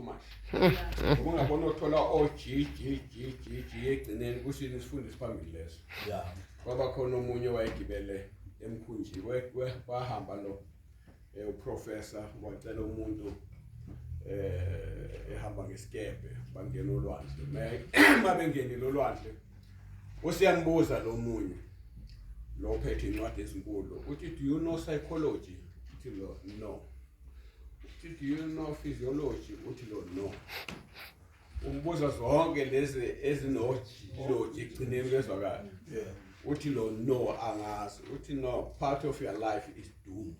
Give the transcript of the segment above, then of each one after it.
much. Ungabona uthola G egcineni kusini isifundo isiphambili leso. Yeah. Kwaba khona omunye wayegibele emkhunji wahamba lo uprofessor wacela umuntu ehamba ngesikebe bangena olwandle. Mabengenile olwandle usiyangibuza lo munye lo phethe incwadi ezinkulu uthi do you know psychology? Uthi lo no. Uthi do you know physiology? Uthi lo no. Umbuza zonke lezi ezinoji egcineni kwezwakala. Yeah. Uthi lo no angazi. Uthi no, part of your life is doomed.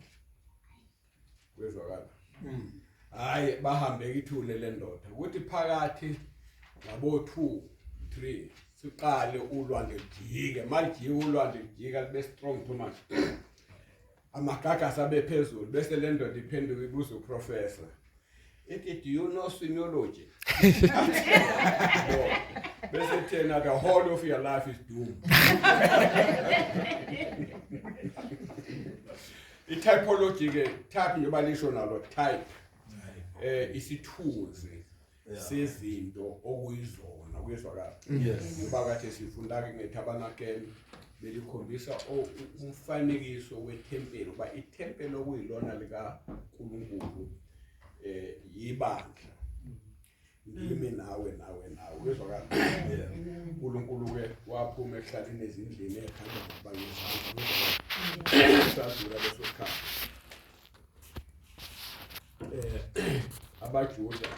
Kwezwakala. Hayi bahambe kithule le ndoda. Uthi phakathi yabo 2 3 siqale ulwandle lijike. Malijike ulwandle lijika libe strong too much. Amagaga sabe phezulu bese le ndoda iphenduka ibuza uprofessor. Ithi do you know semiology? Bese thena the whole of your life is doomed. I-typology ke type njengoba lisho nalo type isithuzi sezinto okuyizona kwezwakala. Yes. Ngoba kade sifunda ke ngeTabernacle belikhombisa umfanekiso wethempeli ngoba ithempeli okuyilona lika uNkulunkulu yibandla. Ngimi nawe kwezwakala. uNkulunkulu ke waphuma ehlalini ezindlini ekhanda ngabangezansi. Sadlula leso sikhathi. Abajuda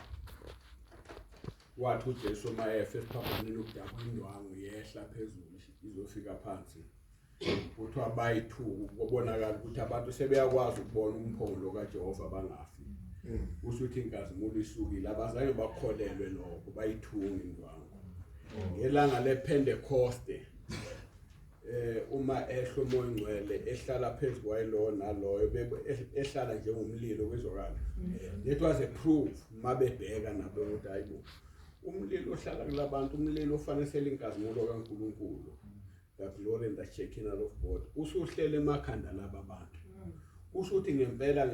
wathi uJesu mayefe esiphambanweni ukudaba indwangu yehla phezulu izofika phansi. Kuthiwa bayithuku kubonakala ukuthi abantu sebeyakwazi ukubona umphongolo kaJehova bangafi. Usuthi inkazimulo isukile abazange bakholelwe lokho bayithunga indwangu. Ngelanga lePentecoste uma ehlo moya ngcwele ehlala phezulu kwayilo naloyo ehlala njengomlilo kwezwakala. That was a proof mabebheka nabo ukuthi hayibo umlilo ohlala kulabantu umlilo ofanisela inkazimulo kaNkulunkulu. The glory and the shekinah of God. Usuhlele emakhanda laba bantu. Usuthi ngempela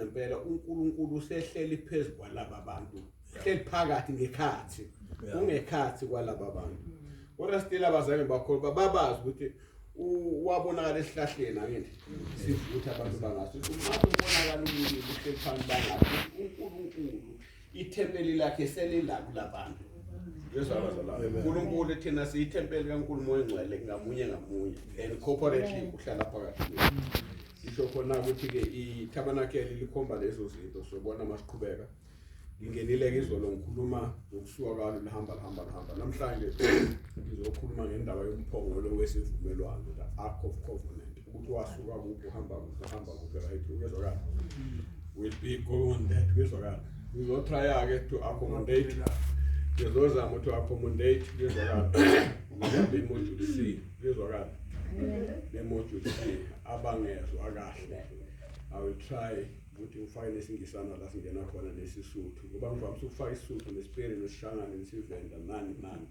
uNkulunkulu usehleli phezulu kwalaba bantu. Hleli phakathi ngekhathi. Ungekhathi kwalaba bantu. Kodwa still abazange bakholwa babazi ukuthi wabonakala esihlahleni angithi sivuthi abantu bangazi ukuthi ubonakala umlilo uhleli phansi bangazi uNkulunkulu ithempeli lakhe selilapha kulabantu. uNkulunkulu thina siyithempeli kaNkulunkulu engcwele ngamunye and corporately uhlala phakathi. Isho khona ukuthi ke iTabernacle likhomba lezo zinto sobona masiqhubeka. Ngingenile ke izolo ngikhuluma ngokusuka kwalo lihamba. Namhlanje ngizokhuluma ngendaba yomphongolo wesivumelwano, the Ark of Covenant. Ukuthi wasuka kuphi uhamba kuphi right kwezwakala. We'll be going that kwezwakala. We will try ke to accommodate. Ngizozama to accommodate kwezwakala. Ngiyabe module C kwezwakala. Le module C abangezwa kahle. I will try ukuthi ufake lesingisana la singena khona nesisuthu ngoba ngivamisa ukufaka isisuthu nesipere nesishangane nesivenda nani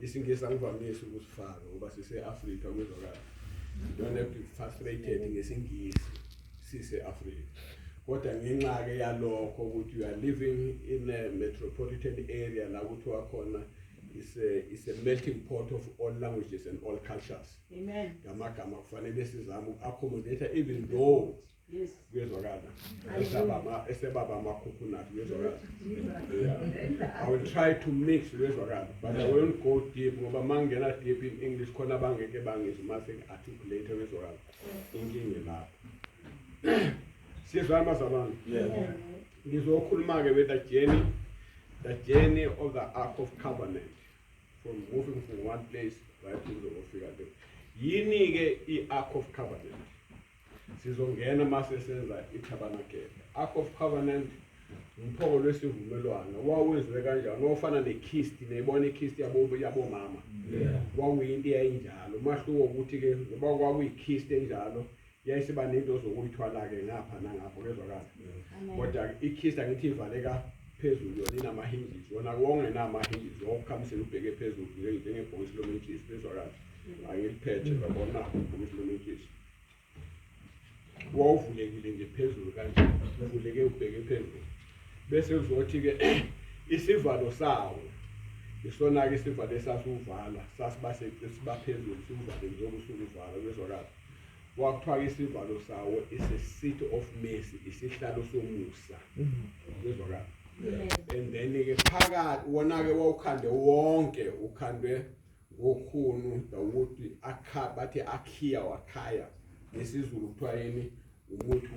isingisa ngivamisa ukusifaka ngoba sise-Afrika kwezwakala. Don't have to be frustrated ngesingisi sise-Afrika. Kodwa ngenxa ke yalokho ukuthi you are living in a metropolitan area la ukuthi wakhona is a melting pot of all languages and all cultures. Amen. Ngamagama kufanele sizame uku-accommodate even though Yes. kwezwakala esebaba amakhukhunati kwezwakala. I will try to mix kwezwakala but I won't go deep ngoba mangena deep in English khona bangeke bangizwe mase articulate kwezwakala inkinga lapho. Sizama zabani. Ngizokhuluma ke with the journey of the Ark of Covenant from moving from one place right to the other. Yini ke i-Ark of Covenant. Sizongena mase senza iTabernacle. Ark of Covenant umphongolo wesivumelwano wawenziwe kanjani ofana nekhisti nebona ikhisti yabo mama. Kwakuyinto eyinjalo mahluko ukuthi ke ngoba kwakuyikhisti enjalo yayisiba nento zokuyithwala ke ngapha nangapha kwezwakala. Kodwa ikhisti angithi ivaleka phezulu yona inamahinges yona wonke namahinges okukhamisela ubheke phezulu njengebhokisi lometshisi kwezwakala. Angiliphethe babona ubhokisi lometshisi. Wawuvulekile nje phezulu kanje uvuleke ubheke phezulu bese uzothi ke isivalo sawo isona ke isivalo esasuvala sasibaphezulu sivale njengokusukuvala bezwakala wakuthiwa isivalo sawo is a seat of mercy isihlalo somusa bezwakala and then ke phakathi wona ke wawukhande wonke ukhandwe ngokhunu ukuthi bathi akhiya wakhaya ngesizulu kuthiwa yini umuthi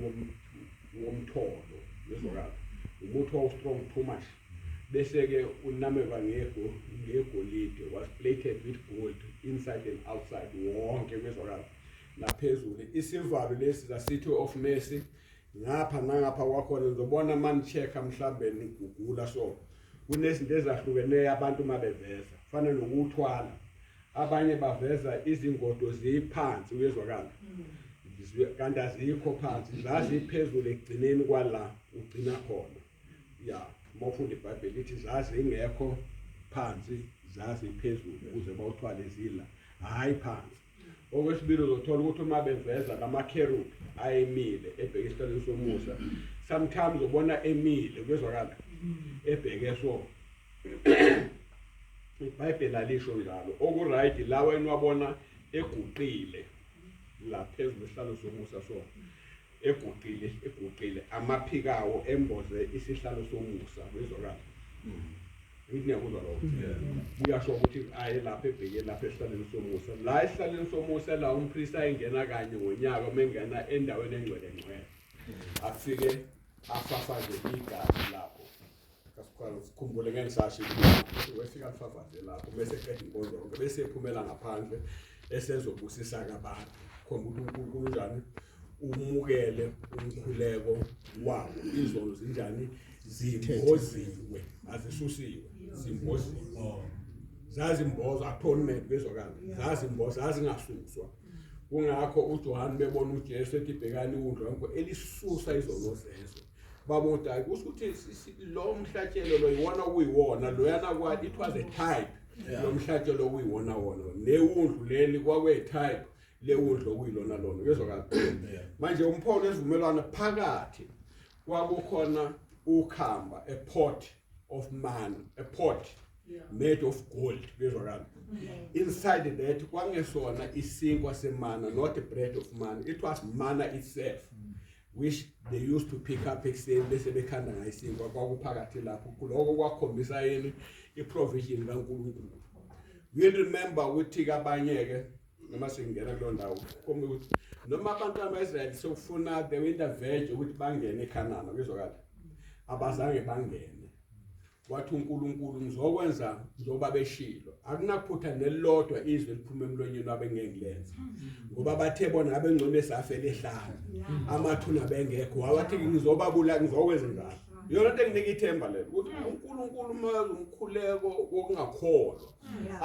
womtholo bezwakala umuthi wa strong too much bese ke unameva ngegolide was plated with gold inside and outside wonke bezwakala naphezulu isivalo lesi the city of mercy ngapha nangapha kwakhona ngizobona man check mhlambe nigugula so kunezinto ezahlukeneyo abantu mabeveza kufanele nokuthwala abanye baveza izingodo ziphansi uyezwakala kanti azikho phansi zaziphezulu egcineni kwala ugcina khona ya mofunda iBhayibheli lithi zazingekho phansi zaziphezulu ukuze bawuthwale zila hayi phansi okwesibili uzothola ukuthi uma beveza lamakherubi ayemile ebheke esihlalweni somusa sometimes ubona emile kwezwakala ebheke so iBhayibheli alisho njalo okuright la wena wabona eguqile la phezulu esihlalo somusa so eguqile amaphikawo emboze isihlalo somusa kwezwakala ngiyakuzwa lokho uyasho ukuthi aye lapha ebheke lapha esihlalweni somusa la esihlalweni somusa la umpriest ayingena kanye ngonyaka uma engena endaweni engcwele afike afafaze igazi lapho sikhumbule ngengisasho ukuthi wefika afafaze lapho bese eqeda inkonzo yonke bese ephumela ngaphandle esezobusisa kabantu khomba ukuthi uNkulunkulu unjani umukele umkhuleko wabo izono zinjani zimboziwe azisusiwe zimboziwe zazimboza atonement bezwakala zazimboza zazingasuswa kungakho uJohn bebona uJesu ethi bhekani undlo yonke elisusa izono zezo babona ukuthi lo mhlatshelo lo yiwona kuyiwona loyana kwathi it was a type lo mhlatshelo kuyiwona wona neundlu leli kwakwe type leundlu kuyilona lona bezwakala manje umphono esivumelwano phakathi kwakukhona ukhamba a pot of man a pot made of gold bezwakala inside that kwangesona isinkwa semana not a bread of man it was manna itself which they used to pick up ekuseni bese bekhanda ngayisinkwa kwakuphakathi lapho kuloko kwakhombisa yini iprovision kaNkulunkulu we remember ukuthi kabanyeke noma singena kulo ndawo kombe ukuthi noma abantu bamaIsrael sokufuna the winter veg ukuthi bangene eKhanani bezwakala abazange bangene wathi uNkulunkulu ngizokwenza njoba beshilo akunaphutha nelodwa izwe liphuma emlonyeni wabengengilenza ngoba bathe bona ngabe ngcono esafele ehlala amathuna bengekho wathi ngizobabula ngizokwenza njalo yona into enginika ithemba lelo ukuthi uNkulunkulu mazi umkhuleko wokungakholwa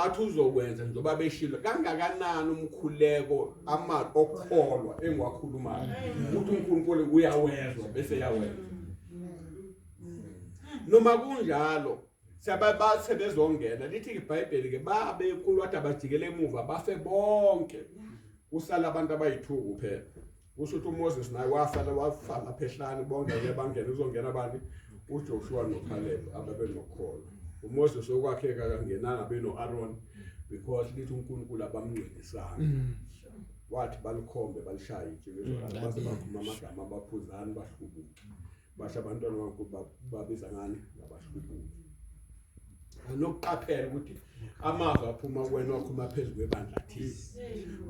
athi uzokwenza njoba beshilo kangakanani umkhuleko okholwa engwakhulumayo ukuthi uNkulunkulu uyawezwa bese yawenza noma kunjalo sebezongena lithi iBhayibheli ke babe kulwathi abajikele emuva bafe bonke usala abantu abayithuku kuphela kusho ukuthi uMoses naye wafala phehlane bonke ke bangena uzongena abani uJoshua noCaleb ababenokholo uMoses okwakheka kangenanga benoAaron because lithi uNkulunkulu abamngcwelisana wathi balikhombe balishaya itshe base bakhuluma amagama abaphuzani bahlubuke basha abantwana bankulu babiza ngani ngabahlubuki anokuqaphela ukuthi amazwi aphuma kuwena wakhuluma phezulu kwebandla thisi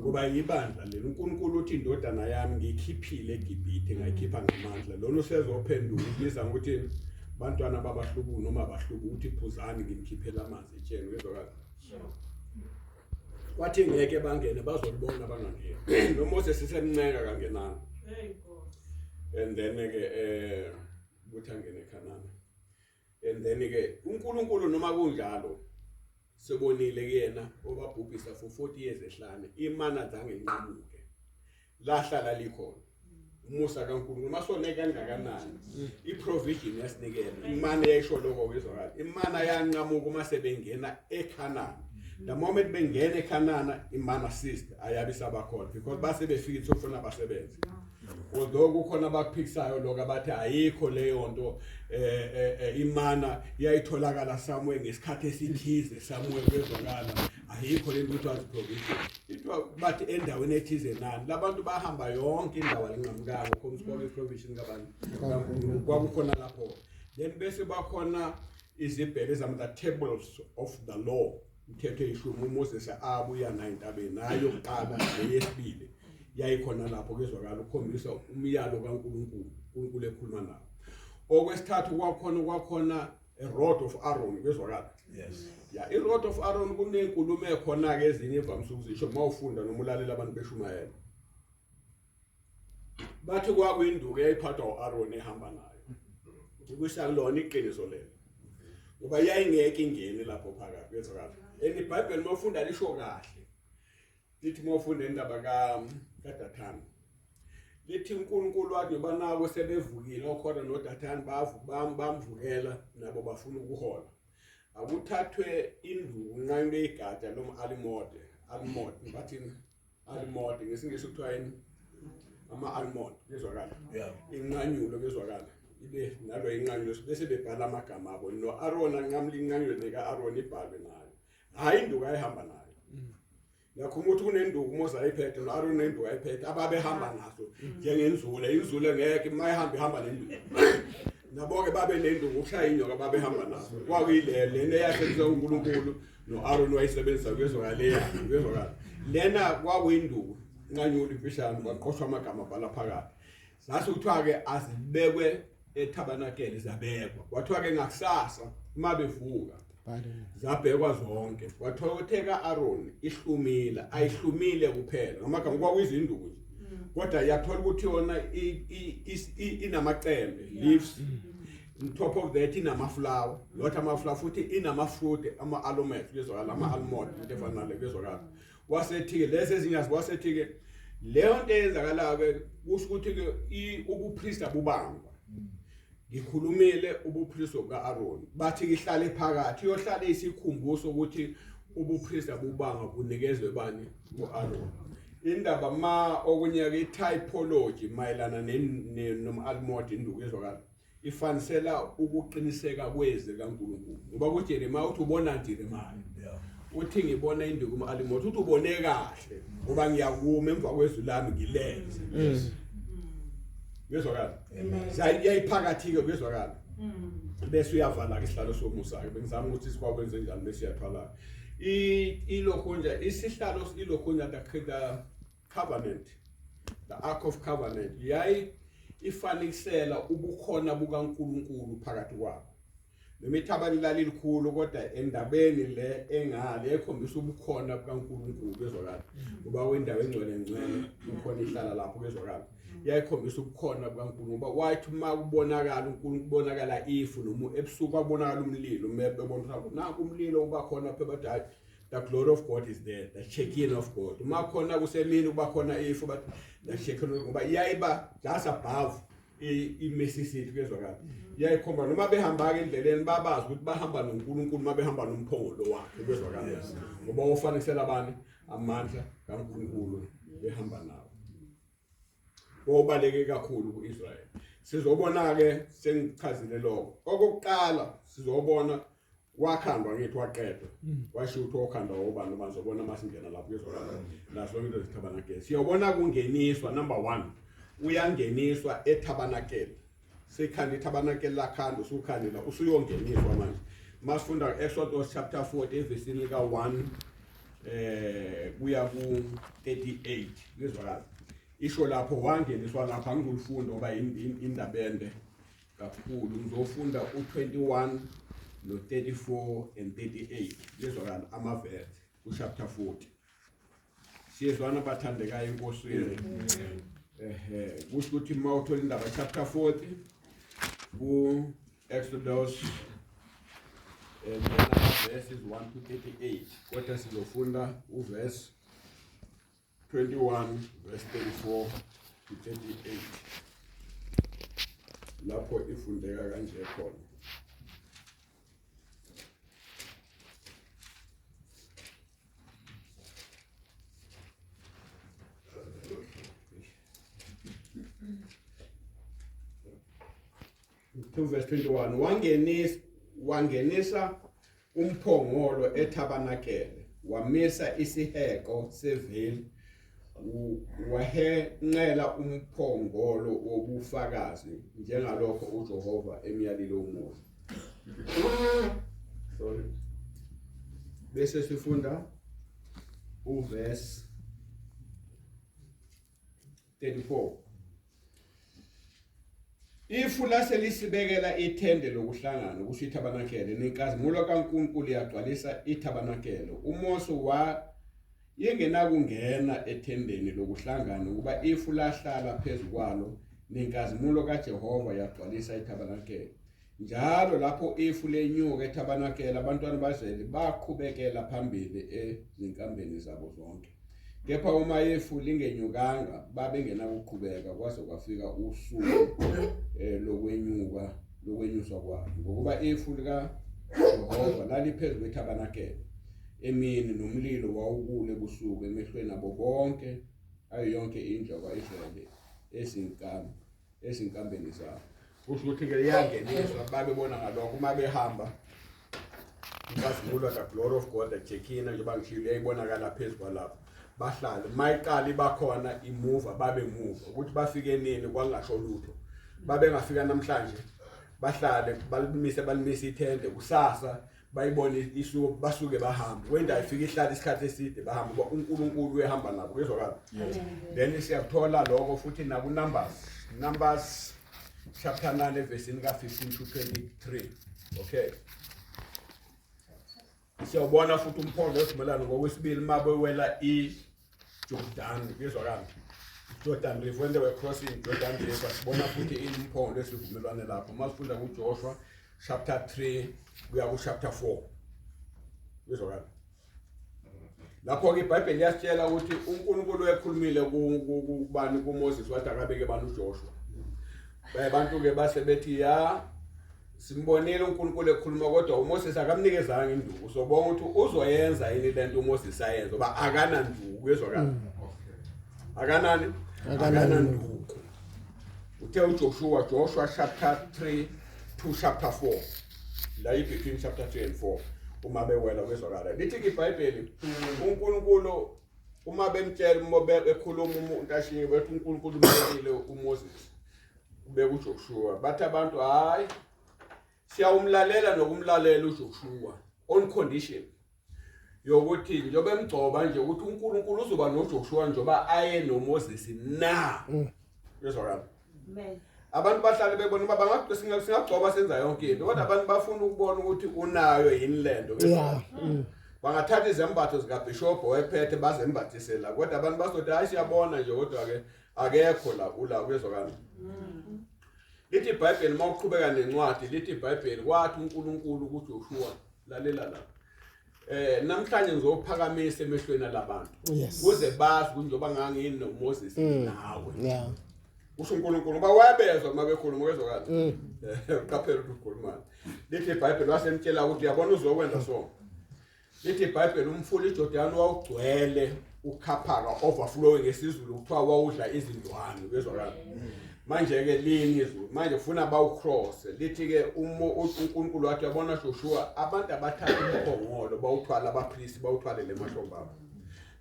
ngoba yibandla lelo uNkulunkulu uthi indodana yami ngikhiphile eGibhithe ngayikhipha ngamandla lona usezophendula ubiza ukuthi bantwana babahlubuki noma abahlubuki uthi phuzani ngimkhiphela amanzi etsheni ngezwakala wathi ngeke bangene bazolibona abangangeni noMoses sisemnceka kangenana and then ke ukuthi angene eKhanani and then ke uNkulunkulu noma kunjalo sebonile kuyena obabhubhisa for 40 years ehlane imana zange inqamuke lahlala likhona umusa kaNkulunkulu masone kangakanani iprovision yasinikela imana yayisho lokho kwezwakala imana yanqamuka uma sebengena eKhanani the moment bengena eKhanani imana sister ayabi sabakhona because base befika sokufuna abasebenzi although kukhona abakuphikisayo lokho abathi ayikho leyo nto imana yayitholakala somewhere ngesikhathi esithize somewhere kwezokala ayikho le nto kuthiwa provision ithiwa bathi endaweni ethize nani labantu bahamba yonke indawo linqamukanga khomsiphoke provision kabantu kwakukhona lapho then bese bakhona izibhele the tables of the law umthetho eyishumi uMoses abuya nayo entabeni nayo kuqala leyesibili yayikhona lapho kezwakala ukukhombisa umyalo kaNkulunkulu ekhuluma nawo okwesithathu kwakhona a rod of Aaron kezwakala yes ya i rod of Aaron kunenkulumo ekhona ke ezinye evamise ukuzisho mawufunda noma ulalela abantu beshumayela bathi kwakuyinduku eyayiphathwa uAaron ehamba nayo ukusalona iqiniso lelo ngoba yayingeke ingene lapho phakathi kezwakala eBhayibheli mawufunda lisho kahle lithi mawufunda indaba kaDathani lithi uNkulunkulu wathi banako sebevukile okhona noDathani bamvukela nabo bafuna ukuhola akuthathwe induku nqanqe igada almond bathini almond ngesingisi kuthiwa yini almond kezwakala inqanyulo kezwakala ibe nalo inqanyulo bese bebhala amagama abo noAaron anqamla inqanyulo nekaAaron ibhalwe nayo hayi induku ayihamba nayo yakho umuntu kunenduku uMoses ayiphethe noAaron nenduku ayiphethe ababehamba naso njengenzule izule ngeke mayihamba nenduku nabo-ke babe nenduku ushaya inyoka babehamba naso kwakuyilena eyasebenzisa uNkulunkulu noAaron wayisebenzisa kwezwakala lena kwakuyinduku nqanyula imfishane kwaqoshwa amagama abhala phakathi sase kuthiwa-ke azibekwe eTabanakeli zabekwa kwathiwa-ke ngakusasa uma bevuka zabhekwa zonke wathokotheka Aaron ayihlumile kuphela ngamagama kwakuyizinduku kodwa yathola ukuthi yona inamacembe leaves on top of that inamaflower lot amaflower futhi inamafruit ama-almonds kezwakala ama-almond into efana nale kezwakala wasethi-ke lezi ezinye wasethi-ke leyo nto eyenzakalayo-ke kusho ukuthi-ke ubupriest bubangwa ngikhulumile ubupriest buka-Aaron bathi ihlale phakathi iyohlala isikhumbuzo ukuthi ubupriest bubanga kunikezwe bani u-Aaron indaba ma okunyaka i-typology mayelana noma-almond induku ezwakala ifanisela ukuqiniseka kweze kaNkulunkulu ngoba kuJeremiya uthi ubona Jeremiya uthi ngibona induku uma-almond uthi ubone kahle ngoba ngiyakuma emva kwezwi lami ngilenze kezwakala yayiphakathi-ke kezwakala bese uyavala-ke isihlalo somusa-ke bengizama ukuthi sikwakwenze njani bese siyathwala ilokho isihlalo ilokho the covenant the ark of covenant yayi ifanekisela ubukhona bukaNkulunkulu phakathi kwabo noma ithabani lalikhulu kodwa endabeni le engale ekhombisa ubukhona bukaNkulunkulu kezwakala ngoba wendawo engcwele ukhona ihlala lapho kezwakala yayikhombisa ubukhona bukaNkulunkulu ngoba wathi uma kubonakala uNkulunkulu kubonakala ifu noma ebusuku kwabonakala umlilo bebona ukuthi nanku umlilo uba khona phela bathi the glory of God is there the shekinah of God uma khona kusemini kuba khona ifu but the shekinah ngoba yayiba just above imesisithi kezwakala yayikhomba noma behamba-ke endleleni babazi ukuthi bahamba noNkulunkulu uma behamba nomphongolo wakhe kezwakala ngoba ufanekisela abanye amandla kaNkulunkulu behamba nawo obaleke kakhulu ku-Israyeli sizobona-ke sengichazile lokho okokuqala sizobona wakhandwa ngithi waqedwa washo ukuthi okhandwa obani bazobona masingena lapho kezwakala naso into zithabanakeli siyobona kungeniswa number 1 uyangeniswa eTabanakeli sekhanda iTabanakeli lakhanda usukhandela usuyongeniswa manje masifunda Exodus chapter 40 evesini lika 1 kuya ku 38 kezwakala isho lapho wangeniswa lapha angizulifunda ngoba indabende kakhulu ngizofunda u21 no34 and 38 lezwakala amaverse ku chapter 40 siyezwana bathandekayo inkosini kusho ukuthi mawuthola indaba chapter 40 ku Exodus and then verses 1 to 38 kodwa sizofunda uverse 21 verse 34 to 38 lapho ifundeka kanje khona 2 verse 21 wangenisa umphongolo etabanakele wamisa isiheko seveli wahenqela umphongolo wobufakazi njengalokho uJehova emyalile uMose. Sorry. Bese sifunda uverse 34. Ifu laselisibekela ithende lokuhlangana kusho ithabanakele nenkazimulo kaNkulunkulu yagcwalisa ithabanakele. uMose yengenakungena ethendeni lokuhlangana kuba ifu lahlala phezukwalo nenkazimulo kaJehova yagcwalisa ithabanakele. Njalo lapho ifu lenyuka ethabanakele abantwana bazeli baqhubekela phambili ezinkambeni zabo zonke. Kepha uma ifu lingenyukanga babengenakuqhubeka kwaze kwafika usuku lokwenyuswa kwabo. Ngokuba ifu lika Jehova laliphezu kwethabanakele emini nomlilo wawukule busuku emehlweni abo bonke ayo yonke indlu yakwa-Israyeli ezinkambeni zabo. Kusho ukuthi ke yangeniswa babebona ngalokho uma behamba inkazimulo the glory of God ejekina njengoba ngishilo yayibonakala phezu kwalapho. Bahlale mayiqala bakhona imuva babe move ukuthi bafike nini kwangasho lutho. Babengafika namhlanje bahlale balimisa ithende kusasa bayibone isuku basuke bahamba. Wenda ifika ihlala isikhathi eside bahamba ngoba uNkulunkulu uyahamba nabo kezwakala. Then siyathola lokho futhi naku Numbers chapter 9 verse 15 to 23. Okay. Siyabona futhi umphongolo esivumelwano ngokwesibili mabewela iJordan kezwakala. Jordan River when they were crossing Jordan River sibona futhi imphongolo esivumelwano lapho. Masifunda kuJoshua chapter 3 kuya ku chapter 4. Kezwakala. Lapho ke iBhayibheli yasitshela ukuthi uNkulunkulu ekhulumile kubani kuMoses wathi akabeke abantu uJoshua. Abantu ke base bethi simbonile uNkulunkulu ekhuluma kodwa uMoses akamnikezanga induku. Sobonga ukuthi uzoyenza yini lento uMoses ayenza ngoba akana nduku kezwakala. Akanani? Akana nduku. Uthe uJoshua chapter 3 to chapter 4. La between chapter 3 and 4. Uma bewela kezwakala. Lithi ke iBhayibheli uNkulunkulu uma bemtshela umobe ekhuluma umuntu ashiye bethi uNkulunkulu umekile uMoses. Ubeka uJoshua bathi abantu hayi siyawumlalela nokumlalela uJoshua on condition yokuthi njobe emgcoba nje ukuthi uNkulunkulu uzoba noJoshua njoba aye noMoses na. Kezwakala. Amen. Abantu bahlale bebona uba singagcoba senza yonke into kodwa abantu bafuna ukubona ukuthi unayo yini lento. Bangathatha izembatho zikaBishop wephethe bazembathisela kodwa abantu basothi hayi siyabona nje kodwa ke akekho la kezwakala. Lithi iBhayibheli mawuqhubeka nencwadi lithi iBhayibheli kwathi uNkulunkulu kuJoshua lalela la. Namhlanje ngizophakamisa emehlweni labantu kuze bazi ukuthi njoba ngangini noMoses nawe. Yeah. Usho uNkulunkulu ba wayebezwa mabekhuluma kezwakala. Qaphela ukukhuluma. Lithi iBhayibheli wasemtshela ukuthi yabona uzokwenza so. Lithi iBhayibheli umfula iJordan wawugcwele ukhaphaka overflowing ngesizulu kuthiwa wawudla izindwane kezwakala. Manje ke lini izulu manje ufuna bawucross lithi ke uNkulunkulu wathi yabona Joshua abantu abathatha umphongolo bawuthwala abapriest bawuthwale lemashomba abo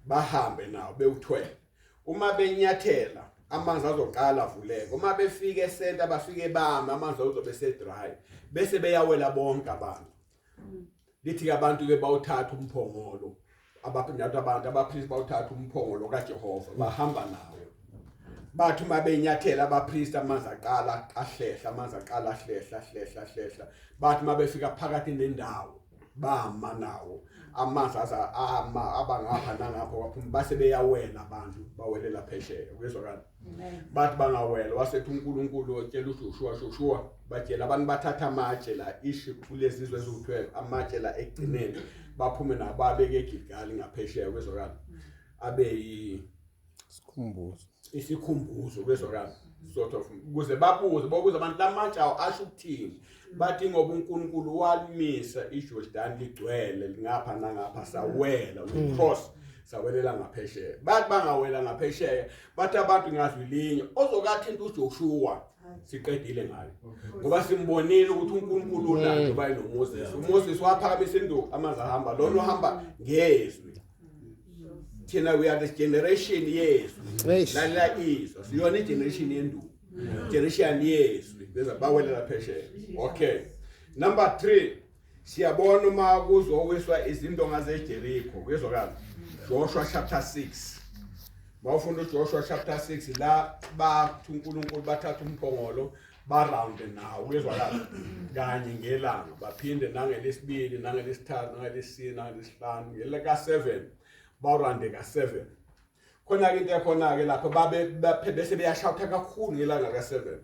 bahambe nawo bewuthwele uma benyathela amanzi azoqala avuleke uma befika esenta bafike bama amanzi azobe sedry bese beyawela bonke abantu. Lithi ke abantu ke bawuthatha umphongolo abantu abapriest bawuthatha umphongolo kaJehova bahamba nawo. Bathi uma benyathela abapriest amanzi aqala ahlehla bathi uma befika phakathi nendawo bama nawo amanzi abangapha nangapho baphuma base beyawela abantu bawelela phesheya kezwakala. Bathi bangawela wasethi uNkulunkulu otshela uJoshua batshela abantu bathatha amatshe la kulezizwe eziwu-12 amatshe la egcineni baphume nabo babeke eGilgali ngaphesheya kezwakala abe isikhumbuzo kezwakala sort of ukuze babuze abantu lamatshe asho ukuthini. Bathi ngoba uNkulunkulu walimisa iJordan ligcwele ngapha nangapha sawela ucross sawelela ngaphesheya. Bathi bangawela ngaphesheya bathi abantu ngazwi linye ozokathinta uJoshua siqedile ngayo ngoba simbonile ukuthi uNkulunkulu ulanda uba noMoses uMoses waphakamisa induku amanzi ahamba lona uhamba ngezwi thina we are the generation yezwi la izwa siyona igeneration yenduku generation yezwi beza bawelela phesheya okay number 3 siyabona uma kuzowiswa izindonga zeJericho kuyezwakala Joshua chapter 6 Mawufunda uJoshua chapter 6 la bathi uNkulunkulu bathatha umphongolo baround nawo kuyezwakala kanye ngelanga baphinde nangelesibili nangelesithathu nangelesine nangelesihlanu ngelaka 7 bawurande ka 7 khona ke into ekhona ke lapho bese beyashawutha kakhulu ngelanga ka 7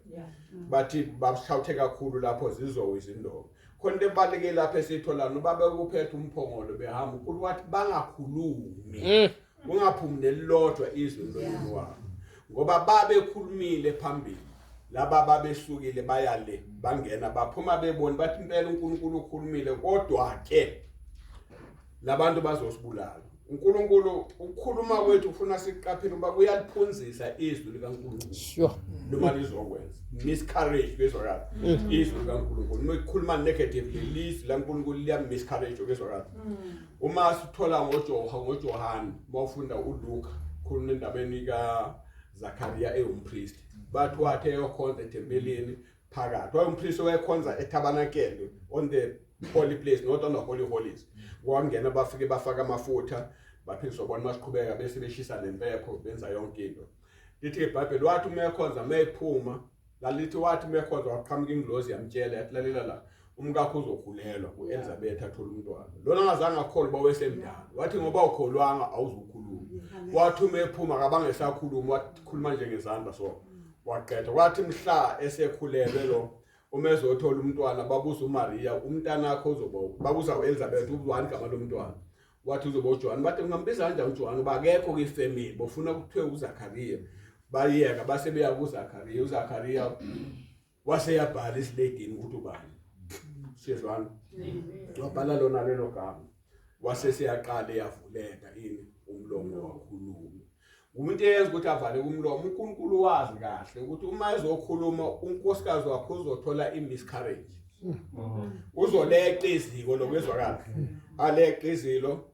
bathi bashawuthe kakhulu lapho zizowisa indonga khona into ebaleke lapho esithola nobabe kuphethe umphongolo behamba uNkulunkulu wathi bangakhulumi ungaphumi nelilodwa izwi lomuntu wabo ngoba babekhulumile phambili laba babesukile bayale bangena baphuma bebona bathi impela uNkulunkulu ukhulumile kodwa ke labantu bazosibulala uNkulunkulu ukukhuluma kwethu ufuna siqaphele ukuba kuyaliphunzisa izwi likaNkulunkulu sure noma lizokwenza miscarriage bezwakala izwi likaNkulunkulu uma ikhuluma negatively lizwi laNkulunkulu liya miscarriage bezwakala uma sithola ngoJohana mawufunda uLuka khuluma endabeni ka Zakaria umpriest bathi wathi eyokhonza etempelini phakathi umpriest wayekhonza etabernacle on the holy place not on the holy holies wangena bafike bafaka amafutha baphindiswa bona masiqhubeka bese beshisa lempepho benza yonke into lithi iBhayibheli wathi umekhonza mephuma lalithi wathi mekhonza waqhamuka ingilozi yamtshela yathi lalela la umkakho uzokhulelwa uElizabeth athola umntwana lona ngazange akholwa bawesemdala wathi ngoba ukholwanga awuzukhuluma wathi umephuma akabangesakhuluma wakhuluma nje ngezandla so waqedwa wathi mhla esekhulelwe lo umezothola umntwana babuza uMaria umntana wakho uzoba babuza uElizabeth ubani igama lomntwana wathi uzoba uJohn bathi ungambiza kanjani uJohn bakekho kwifamily bofuna ukuthiwe uZakaria bayeka base beya kuZakaria uZakaria waseyabhala isiledini ukuthi ubani sezwana wabhala lona lelo gama wase siyaqala yavuleka ini umlomo wakhuluma umuntu eyenza ukuthi avale umlomo uNkulunkulu wazi kahle ukuthi uma ezokhuluma unkosikazi wakho uzothola imiscarriage uzoleqa iziko lokwezwakala aleqa izilo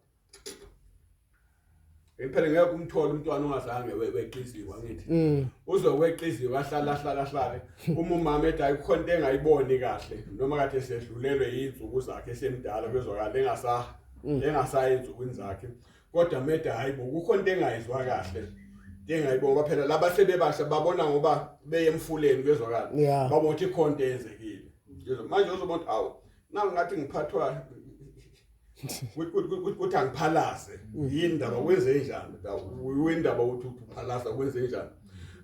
impela ngeke umthola umntwana ongazange weqiziwa ngithi uzokweqiziwa ahlala uma umama ethi ayikho into engayiboni kahle noma kade sedlulelwe izinsuku zakhe semdala kwezwakala engasayenza ukuthi zakhe kodwa mede hayi ukukho into engayizwa kahle engayibona phela laba sebebasha babona ngoba beye emfuleni kwezwakala babona ukuthi ikhonto eyenzekile manje uzobona awu nangathi ngiphathwa ukuthi angiphalaze yindaba kwenze njani uyindaba ukuthi uphalasa kwenze njani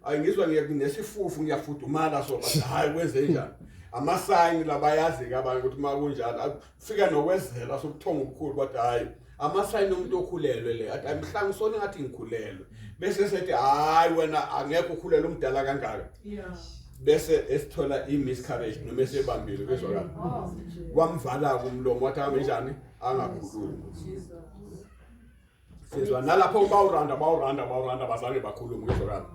ayingizwa nginesifufu ngiyafudumala so but hayi kwenze njani amasign labayazi ke abantu ukuthi makunjalo fika nokwezela sokuthonga ukukhulu kodwa hayi amasign omuntu okhulelwe le athi amhlanga sona ngathi ngikhulelwe bese sethi hayi wena angeke ukhulele umdala kangaka bese esithola imiscarriage noma esebambile kwezwakala wamvala kumlomo wathi ame njani angakhulumi sizwa nalapho bawuranda bazange bakhuluma kwezwakala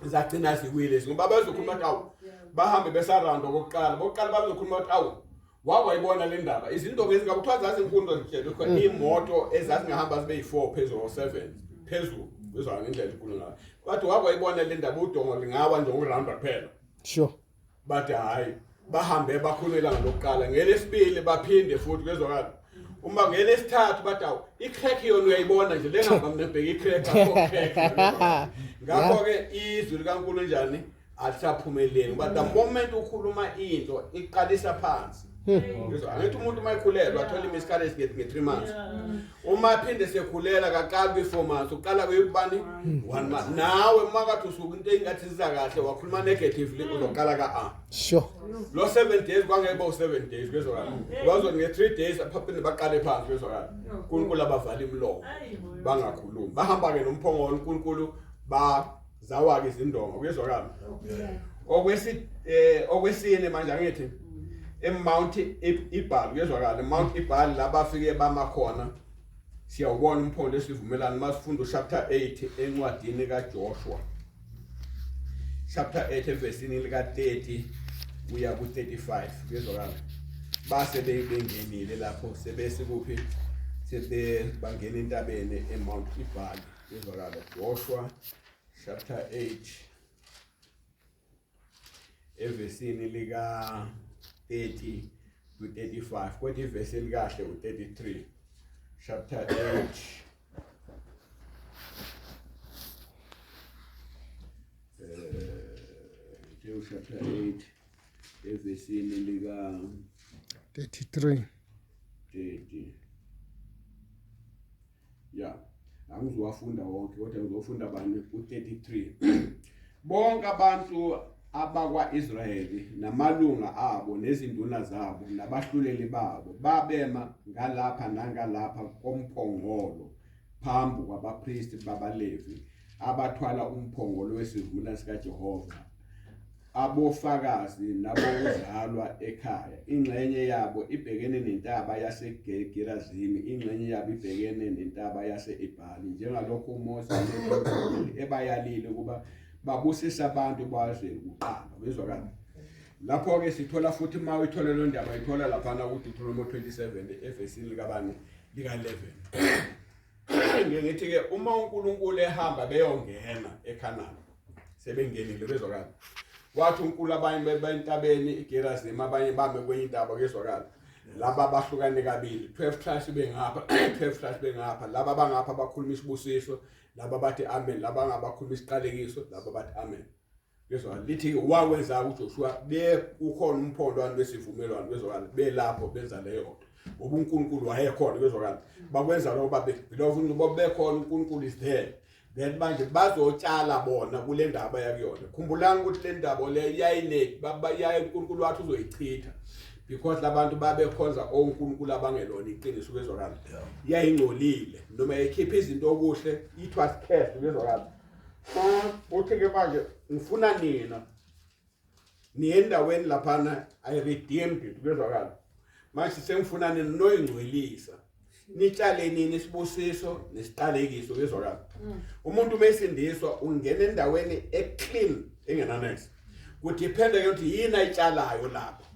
izagcina ziwile ngoba bazokhuluma ukuthi awu bahambe besaranda bokuqala bazokhuluma ukuthi awu wawayibona le ndaba izinto ezingakuthiwa zazi imfundo zitshela ukuthi imoto ezazingahamba zibe yi4 phezulu 7 phezulu bezwa ngendlela inkulu ngayo bathi wawayibona le ndaba udongo lingawa nje uranda kuphela sure bathi hayi bahambe bakhulumela ngalokuqala ngelesibili baphinde futhi kwezwakala uma ngelesithathu bathi awu icrack yona uyayibona nje lengamba mnebheka icrack akho ngakho ke izwi likaNkulunkulu njani alisaphumeleli but the moment ukhuluma into iqalisa phansi angithi umuntu mayikhulelwa athola imiscarriage nge3 months uma phinde sekhulela kaqala kwi4 months uqala kuyibani 1 month nawe makathi usuku into engathisa kahle wakhuluma negatively uzoqala ka sure lo 7 days kwangeke 7 days kwezwakala wazo nge3 days aphinde baqale phansi kwezwakala uNkulunkulu abavala imlomo bangakhulumi bahamba ke nomphongolo uNkulunkulu bazawa ke izindonga kwezwakala okwesine manje angithi eMount Ebal kuyezwakala eMount Ebal la bafike bamakhona siyawubona umphongolo esivumelwano masifunda uChapter 8 encwadini kaJoshua chapter 8 evesini lika 30 uya ku 35 kuyezwakala base bengenile lapho sebese kuphi bangena entabeni eMount Ebal kuyezwakala Joshua chapter 8 evesini lika 30 to 35 kwathi ivesi elikahle u33 chapter 8 chapter 8 evesini lika 33 30 ya angizowafunda wonke kodwa ngizofunda bani u33 bonke abantu abakwa-Israyeli namalunga abo nezinduna zabo nabahluleli babo babema ngalapha nangalapha komphongolo phambi kwabapristi babaLevi abathwala umphongolo wesivumelwano sikaJehova abofakazi nabokuzalwa ekhaya ingxenye yabo ibhekene nentaba yaseGerazimi ingxenye yabo ibhekene nentaba yase-Ebali njengalokho uMose ebayalile kuba babusisa abantu baze uqala bezwakala lapho ke sithola futhi mawe ithola lo ndaba ithola lapha na kuDeuteronomy 27 evesini likabani lika 11 ngithi ke uma uNkulunkulu ehamba beyongena eKhanani sebengenile bezwakala wathi uNkulunkulu abanye bentabeni iGerazim abanye bame kwenye intaba kezwakala laba bahlukane kabili 12 tribes bengapha 12 tribes bengapha laba bangapha bakhuluma isibusiso laba bathi amen laba ngabakhuluma isiqalekiso laba bathi amen kezwakala lithi wakwenza uJoshua ukhona umphondwano wesivumelwano kezwakala belapho benza leyo ngoba uNkulunkulu wayekhona kezwakala bakwenza lokho belovuni bekhona uNkulunkulu is there then manje bazotshala bona kule ndaba yakuyona khumbulani ukuthi le ndaba le yayine bayaye uNkulunkulu wathi uzoyichitha because labantu babekhonza oNkulunkulu abangelona iqiniso kezwakala yayingcolile noma ekhipha izinto okuhle it was cursed kezwakala uthi ke manje ngifuna nina niyendaweni laphana I redeemed it kezwakala manje sengifuna nina noyingcwelisa nitshale nini isibusiso nesiqalekiso kezwakala umuntu mesindiswa ungena endaweni eclean engenanesi kudiphende ke ukuthi yini ayitshalayo lapha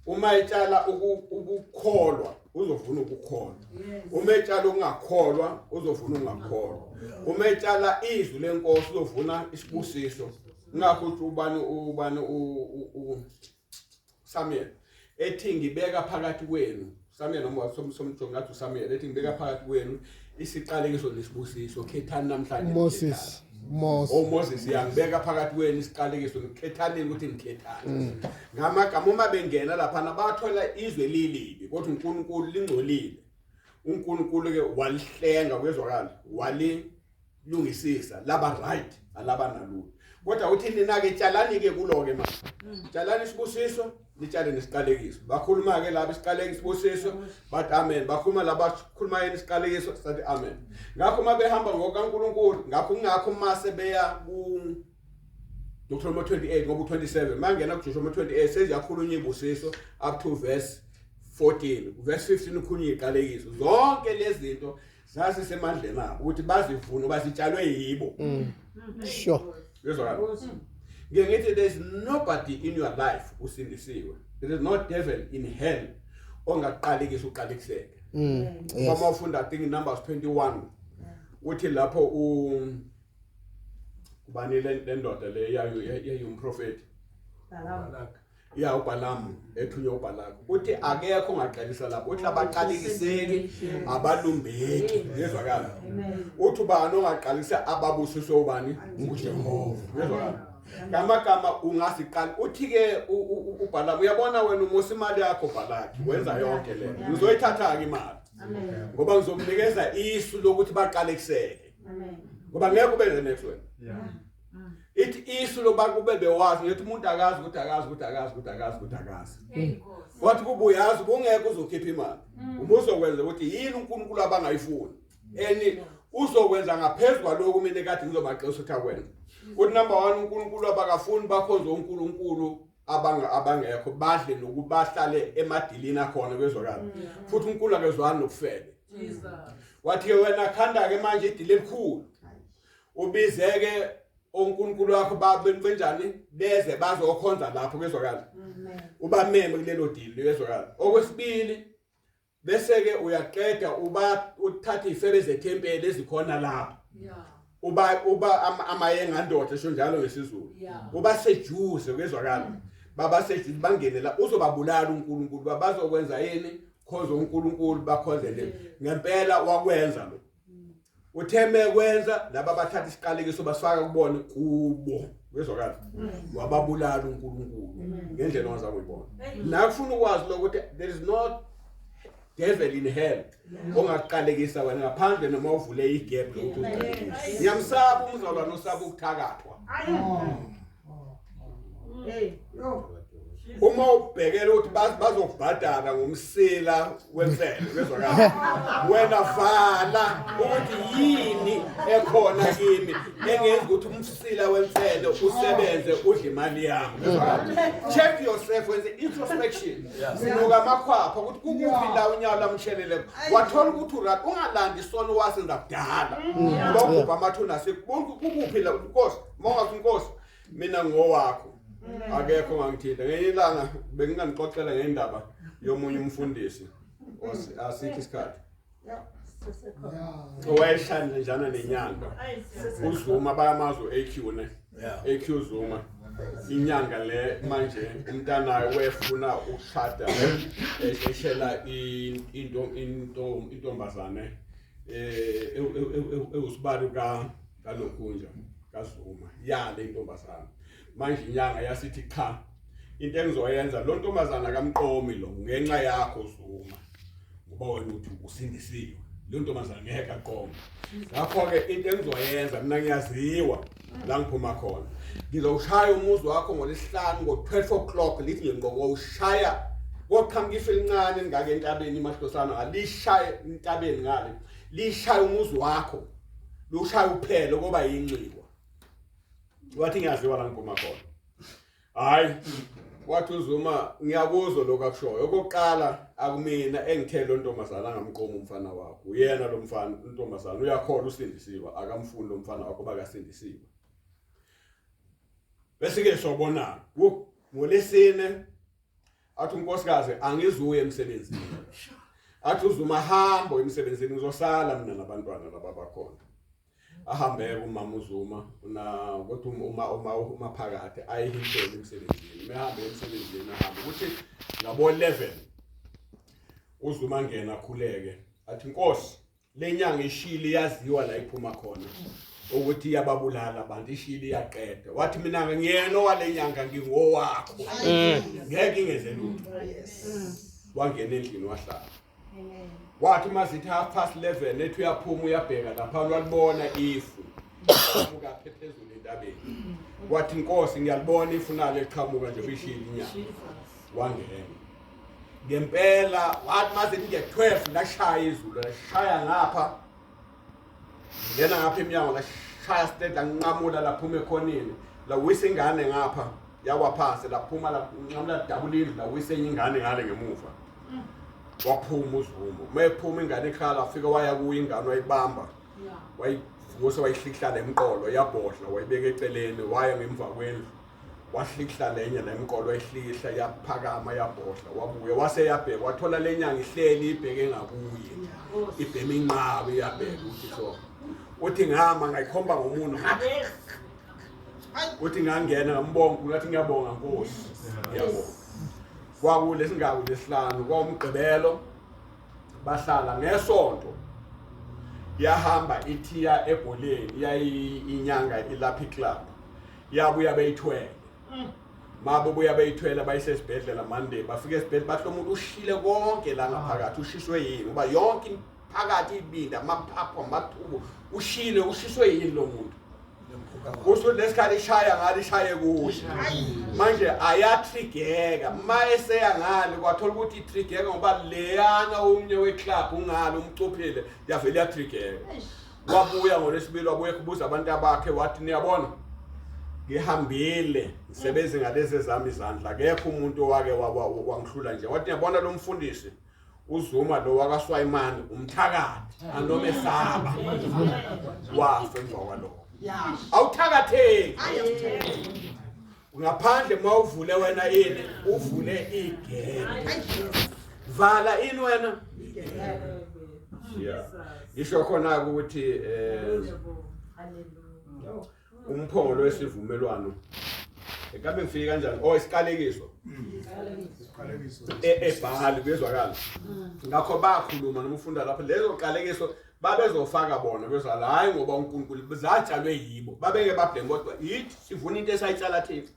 uma itshala ukukholwa uzovuna ukukholwa uma itshala ungakholwa uzovuna ungakholwa uma itshala izwi lenkosi uzovuna isibusiso ngakho uthi ubani Samuel ethi ngibeka phakathi kwenu Samuel noma somjongo ngathi uSamuel ethi ngibeka phakathi kwenu isiqalekiso nesibusiso khethani namhlanje Moses yangibeka phakathi kwenu isiqalekiso ngikhethaneni ukuthi nikhethane ngamagama uma bengena lapha nabathola izwe lilibi kodwa uNkulunkulu lingcolile uNkulunkulu ke walihlenga kwezwakala walilungisisa laba right alaba nalutho kodwa uthi nina ke tshalani ke kulo ke manje tshalani isibusiso nitshale nesiqalekiso bakhuluma ke laba isiqalekiso isibusiso bathi amen bakhuluma laba khuluma yini isiqalekiso sathi amen ngakho uma behamba ngokaNkulunkulu ngakho mase beya ku Deuteronomy 28 ngoba 27 mangena ku Joshua 28 seziyakhulunywa ibusiso up to verse 14 verse 15 ukhulunywa iqalekiso zonke lezi zinto zazisemandleni abo ukuthi bazivune basitshalwe yibo sure ngithi there's nobody in your life usindisiwe there is no devil in hell ongaqalekisa uqalekiseke uma ufunda I think Numbers 21 uthi lapho kubanile lendoda le yayumprofeti uBalaam ethunywe uBalak uthi akekho ongaqalisa lapho uthi abaqalekiseki abalumbeki yezwakala uthi ubani ongaqalisa ababusiswe ubani uJehova yezwakala ngamagama ungasiqala uthi ke uBalaam uyabona wena umosi imali yakho Balak wenza yonke le uzoyithatha ke imali ngoba ngizomnikeza isu lokuthi baqalekiseke ngoba ngeke ubenze next wena ithi isu loba kube bewazi ngithi umuntu akazi ukuthi akazi wathi kuba uyazi kungeke uzokhipha imali umuzokwenza ukuthi yini uNkulunkulu abangayifuni uzokwenza ngaphezulu kwaloko mina kade ngizobaxoxa ukuthi akwenza uthi number 1 uNkulunkulu abakafuni bakhonze uNkulunkulu abangekho badle nokubahlale emadilini akhona kwezwakala futhi uNkulunkulu akezwani nokufele Jesus wathi wena khanda ke manje idile elikhulu ubizeke onkulunkulu wakho benjani beze bazokhonza lapho kezwakala ubameme kulelo dili kezwakala okwesibili bese ke uyaqeda uthatha ifebe zethempeli ezikhona lapha uba amayenga ndoda esho njalo ngesizulu uba sejuze kezwakala baba sejuze bangene la uzobabulala uNkulunkulu bazokwenza yini khoze uNkulunkulu bakhonzele ngempela wakwenza lo utheme kwenza laba bathatha isiqalekiso basifaka kubona kubo kezwakala wababulala uNkulunkulu ngendlela ongaza kuyibona nakufuna ukwazi ukuthi there is not devil in hell ongaqalekisa wena ngaphandle noma uvule igap lokuthi ngiyamsaba umzalwane osaba ukuthakathwa uma ubhekela ukuthi bazokubhadala ngomsila wemfene kezwakala wena vala ukuthi yini ekhona kimi engenza ukuthi umsila wemfene usebenze udle imali yami kezwakala check yourself wenze introspection sinuka amakhwapha ukuthi kukuphi la unyawo lamshelele wathola ukuthi ungalandi isono wasenza kudala lokho amathuna sekubonke kukuphi la inkosi mongathi inkosi mina ngowakho akekho ngangithinta ngenye ilanga benginganixoxela ngendaba yomunye umfundisi asithi isikhathi owayeshana njana nenyanga uZuma bayamazo AQ ne AQ Zuma inyanga le manje umntanayo wefuna ukushada eshela intombazane usibali kanokunja kaZuma yale intombazane manje inyanga yasithi cha into engizoyenza lo ntombazana kaMqomi lo ngenxa yakho Zuma ngoba wena uthi usindisiwe lo ntombazana ngeke aqome ngakho ke into engizoyenza mina ngiyaziwa la ngiphuma khona ngizowushaya umuzi wakho ngolesihlanu ngo12 o'clock lithi ngiqongo ushaya koqhamuka ife lincane ngake entabeni imahlosana alishaya entabeni ngale lishaya umuzi wakho lushaya uphele ngoba yinxiwa wathi ngiyaziwa la ngiphuma khona hayi wathi uZuma ngiyakuzwa lokho akushoyo okokuqala akumina engithele lontombazana ngamqoma umfana wakho uyena lo mfana untombazana uyakhola usindisiwe akamfuni lo mfana wakho bakasindisiwe bese ke sobona ngolesine athi unkosikazi angizuye emsebenzini athi uZuma hamba emsebenzini ngizosala mina nabantwana laba bakhona ahambe umama uZuma kodwa uma phakathi ayihintele emsebenzini mehambe emsebenzini ahambe ukuthi ngabo 11 uZuma ngena akhuleke athi inkosi lenyanga ishili yaziwa la iphuma khona ukuthi iyababulala abantu ishili yaqeda wathi mina ngiyena walenyanga ngingowakho ngeke ngenze lutho wangena endlini wahlala wathi masithi 11:30 ethi uyaphuma uyabheka lapha walibona ifu uqhamuka phezulu entabeni wathi inkosi ngiyalibona ifu nalo eqhamuka nje kwishili inyanga wangena ngempela wathi masithi nge12 lashaya izulu lashaya ngapha ngena ngapha eminyango lashaya stedla nqamula laphuma ekhoneni la wisa ingane ngapha yakwaphansi laphuma la nqamula double indlu la wisa ingane ngale ngemuva waphuma uZuma mephuma ingane ekhala afika waya kuyo ingane wayibamba wayivusa wayihlikihla emqolo yabhodla wayibeka eceleni waya ngemva kwendlu wahlikihla lenye lemqolo wayihlikihla yaphakama yabhodla wabuye wase yabheka wathola lenyanga ihleli ibheke ngakuye ibheme inqabe yabheka uthi so uthi ngama ngayikhomba ngomuno uthi ngangena ngambonga ngathi ngiyabonga Nkosi ngiyabonga kwakule singaku lesihlanu kwamgqibelo bahlala ngesonto yahamba ithiya ebholeni yayinyanga ilaphi club yabuya beyithwele mabe buya beyithwele bayisesibhedlela Monday bafika esibhedlela bahle umuntu ushile konke la ngaphakathi ushiswe yini ngoba yonke phakathi ibinda amaphaphu amathubu ushile ushiswe yini lo muntu kuso lesikhathi ishaya ngale ishaye kuhle manje ayatrigeka mayese yangale kwathola ukuthi itrigeka ngoba leyana umnye weclub ungalo umcuphile yavele yatrigeka wabuya ngolesibili wabuye kubuza abantu abakhe wathi niyabona ngihambile ngisebenze ngalezi zami izandla akekho umuntu owake wangihlula nje wathi niyabona lo mfundisi uZuma lo wakaswayimani umthakathi anomesaba wafa emva kwalokho awuthakatheki ngaphandle mawuvule wena ini uvule igebe vala ini wena isho khona ukuthi umphongolo wesivumelwano ekabe ngifike kanjani isikalekiso ebhali bezwakala ngakho bakhuluma noma ufunda lapha lezo qalekiso babezofaka bona bezwala hayi ngoba uNkulunkulu bezatshalwe yibo babeke babhlenga kodwa yithi sivuna into esayitshala thina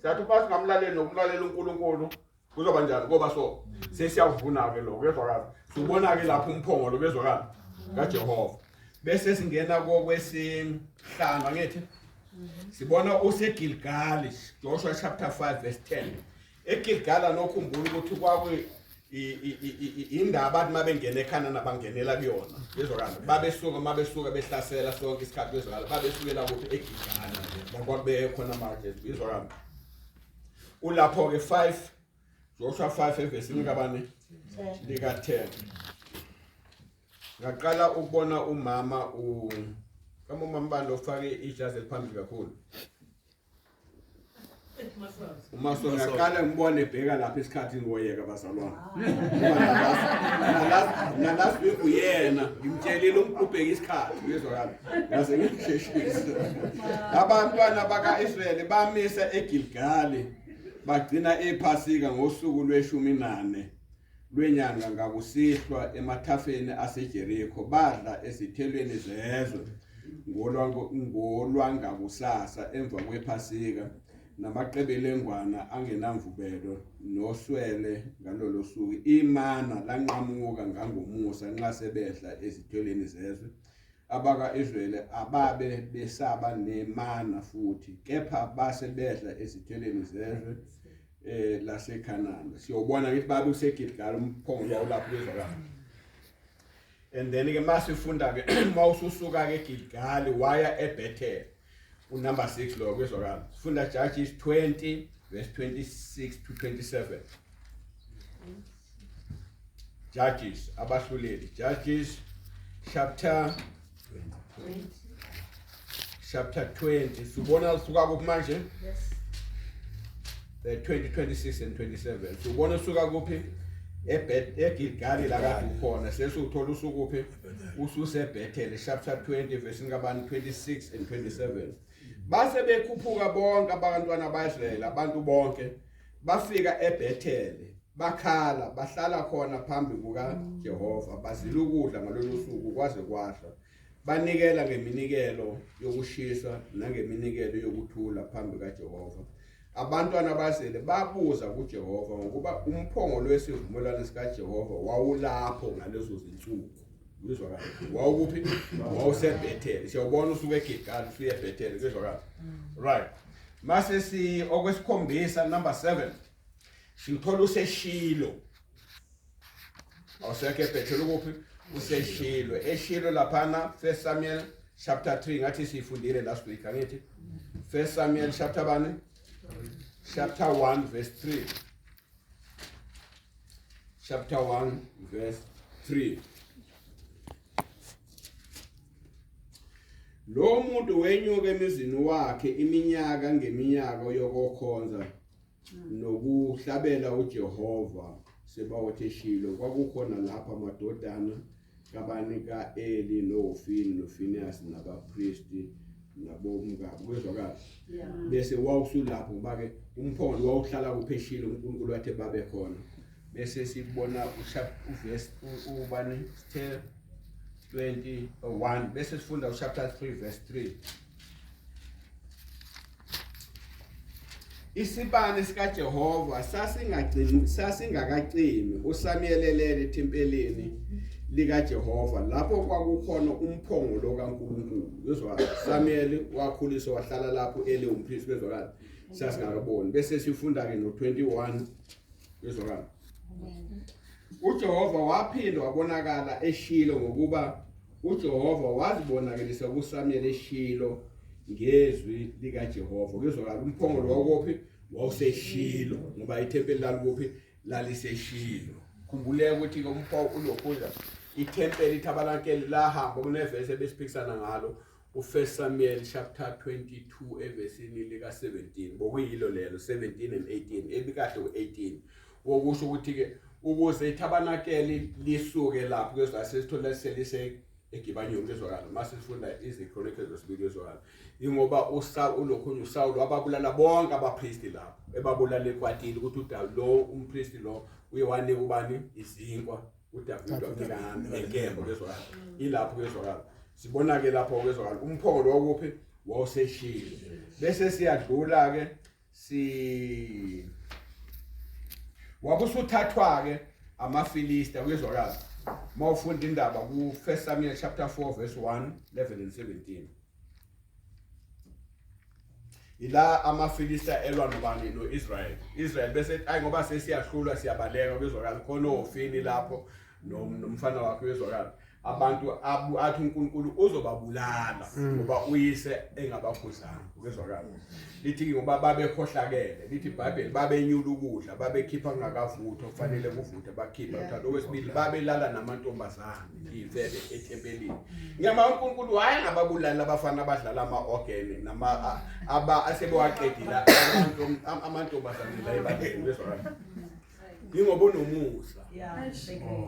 sathi phansi ngamlaleli nokumlalela uNkulunkulu kuzoba njani ngoba so sesiyavuna ke lokho bezwakala ubona ke lapho umphongolo bezwakala kaJehova bese singena kokwesihlanu ngithi sibona useGilgali Joshua chapter 5 verse 10 eGilgali nokhumbula ukuthi kwakwe indaba athi mabengena ekhana nabangenela kuyona bezwakala mabesuka behlasela sonke isikhathi bezwakala babesukela kuphi eGilgali bakwabe khona manje bezwakala ulapho ke 5 Joshua 5 verse ngabane lika 10 ngaqala ukubona umama kama umambando ofake ijazi eliphambili kakhulu umaso ngaqala ngibone ebheka lapha esikhathini woyeka bazalwana nalast week uyena ngimtshelile umqhubheka isikhathi uyezwakala ngaze ngisheshisa abantwana baka-Israyeli bamisa eGilgali bagcina ephasika ngosuku lwe-14 lwenyanga ngakusihlwa emathafeni aseJerikho badla ezithelweni zezwe ngolwangakusasa emva kwephasika namaqebelengwana angenamvubelo noswele ngalolo suku imana lanqamuka ngangomusa nxa sebehla ezithelweni zezwe abaka-Israyeli ababe besaba nemana futhi kepha base behla ezithelweni zezwe laseKhanani siyobona ukuthi babe useGilgali umphongolo wawulapho bezwakala and then ke masifunda ke mawususuka ke eGilgali waya eBethel number 6 lo kwezwakala sifunda Judges 20 verse 26 to 27 Judges abahluleli Judges chapter 20 sibona suka kuphi manje 20 26 and 27 sibona usuka kuphi eGilgali la kade ukhona sesuthola usukuphi ususeBethel chapter 20 verse ngabani 26 and 27 base bekhuphuka bonke abantwana baIsrael abantu bonke bafika eBethel bakhala bahlala khona phambi kukaJehova bazila ukudla ngalolu suku kwaze kwahla banikela ngeminikelo yokushisa nangeminikelo yokuthula phambi kaJehova abantwana basele babuza kuJehova ngokuba umphongolo wesivumelwano sikaJehova wawulapho ngalezo zinsuku uzwakala wawukuphi wawuseBethel siyabona usuke eGilgali usuye eBethel uzwakala right mase si okwesikhombisa number 7 sithola useShilo awuseke eBethel ukuphi useShilo eShilo laphana 1 Samuel chapter 3 ngathi sifundile last week angithi 1 Samuel chapter 1 verse 3 chapter 1 verse 3 lo muntu wenyuka emizini wakhe iminyaka ngeminyaka yokukhonza nokuhlabela uJehova sebawothe Shilo kwakukhona lapha amadodana kabani kaEli noHofini noFinehasi nabapristi nabomngabo kwezwakala bese wawusulapho ngoba ke umphongolo wawuhlala kupheshilo uNkulunkulu wathe babe khona bese sibona uverse ubani 21 bese sifunda chapter 3 verse 3 isibane sikaJehova sasingakacimi uSamuelelele ethempelini likaJehova lapho kwakukhona umphongolo kaNkulunkulu uzwa Samuel wakhuliswa wahlala lapho Eli umpriest bezwakala sasingakaboni bese sifunda ke no21 bezwakala uJehova waphinda wabonakala eShilo ngokuba uJehova wazibonakalisa kuSamuel eShilo ngezwi likaJehova bezwakala umphongolo wakophi wawuseShilo ngoba ithempeli lalikuphi laliseShilo khumbuleke ukuthi ke umphongolo ulokudla ithempeli ithabalakeli lahamba kunevese besiphikisana ngalo u1 Samuel chapter 22 evesini lika 17 bokuyilo lelo 17 and 18 ebikahle u18 wokusho ukuthi ke ukuze ithabanakeli lisuke lapho kwesasithola selise egibanyoni kezwakala mase sifunda izichronicles zesibili kezwakala ingoba ulokhunye uSawuli wababulala bonke abapriesti lapho ebabulala ekwatini ukuthi uDavide lo umpriesti lo uyewanika ubani izinkwa uDavide wamnika enkembo kezwakala ilapho kezwakala sibona ke lapho kezwakala umphongolo wakuphi wawuseshile bese siyadlula ke wabusuthathwa ke amaFilister kezwakala mawufunda indaba ku1 Samuel chapter 4 verse 1 11 and 17 ila amaFilister elwa nobani noIsrael bese ayi ngoba sesiyahlulwa siyabaleka kezwakala khona ofini lapho nomfana wakhe kezwakala abantu athi uNkulunkulu uzobabulala ngoba uyise engabakhuzanga kezwakala lithi ngoba babekhohlakele lithi iBhayibheli babenyula ukudla babekhipha ngakavutho kufanele kuvuthe bakhipha uthatha okwesibili babelala namantombazana ivele ethempelini ngiyama uNkulunkulu hayi ngababulala abafana abadlala ama-organ nama asebewaqedile amantombazana la ebantwini kezwakala ingoba unomusa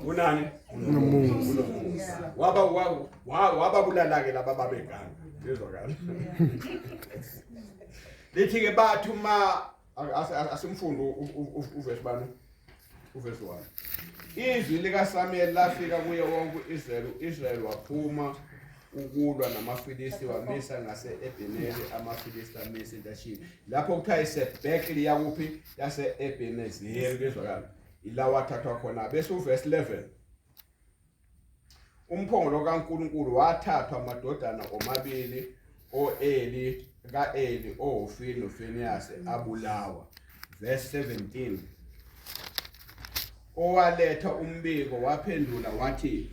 unani unomusa wababulala ke laba babeganga kezwakala lithi ke bathu asimfundo uverse bani uverse 1 izwi lika Samuel lafika kuye wonke uIsrael waphuma ukulwa namaFilisti wamisa ngase Ebeneri amaFilisti amisa entashini lapho kuthiwa isebhekli yakuphi yase Ebenezeri kezwakala ila wathathwa khona bese uverse 11 umphongolo kaNkulunkulu wathathwa amadodana omabili oEli oHofini noFinehasi abulawa verse 17 owaletha umbiko waphendula wathi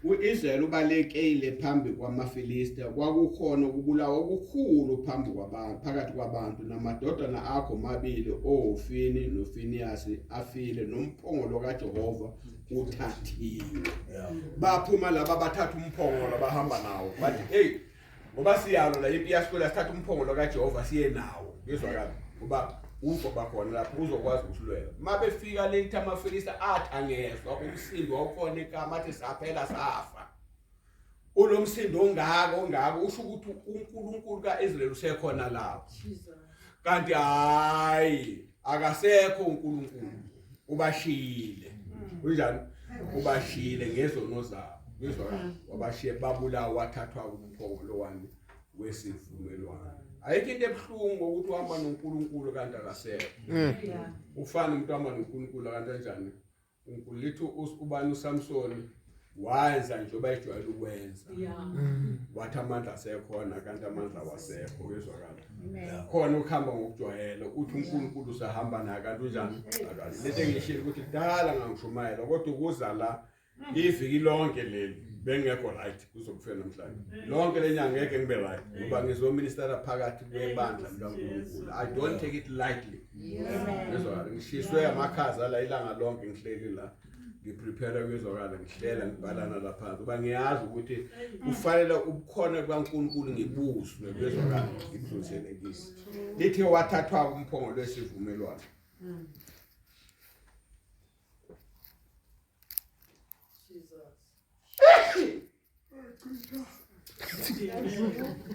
uIsrael ubalekile phambi kwamaFilister kwakukhona ukubulawa okukhulu phambi kwabantu phakathi kwabantu namadodana akho mabili oHofini noFinehasi afile nomphongolo kaJehova uthathiwe baphuma laba bathatha umphongolo bahamba nawo bathi hey ngoba siyalo la impi yasikole sithatha umphongolo kaJehova siye nawo ngizwakala ngoba uzo bakhona lapho uzokwazi ukuhlwela mabefika lethi amaFilister athi angezwa umsindo wawukhona igama athi saphela safa ulomsindo ongako usho ukuthi uNkulunkulu kaIsrael usekhona lapho kanti hayi akasekho uNkulunkulu ubashile kunjani ubashile ngezono zabo ngizwakala wabashiye babulawa wathathwa umphongolo wani wesivumelwano ayikho into ebuhlungu ukuthi uhamba noNkulunkulu kanti akasekho ufana umuntu uhamba noNkulunkulu kanti kanjani uNkulunkulu lithi ubani uSamsoni wayenza njengoba ejwayele ukwenza wathi amandla asekhona kanti amandla wasekho ngizwakala khona ukuhamba ngokujwayela uthi uNkulunkulu usahamba naye kanti unjani akazi lethi engishilo ukuthi kudala ngangishumayela kodwa ukuza la iviki lonke leli bengekho right kuzokufika namhlanje lonke lenyanga ngeke ngibe right ngoba ngizoministera phakathi kwebandla likaNkulunkulu I don't take it lightly ngizwakala ngishiswe amakhaza la ilanga lonke ngihleli la ngiprepare kwezwakala ngihlela ngibhalana lapha ngoba ngiyazi ukuthi kufanele ubukhona kwaNkulunkulu ngibuswe kwezwakala ngibudlulisele kisi lithi wathathwa umphongolo wesivumelwano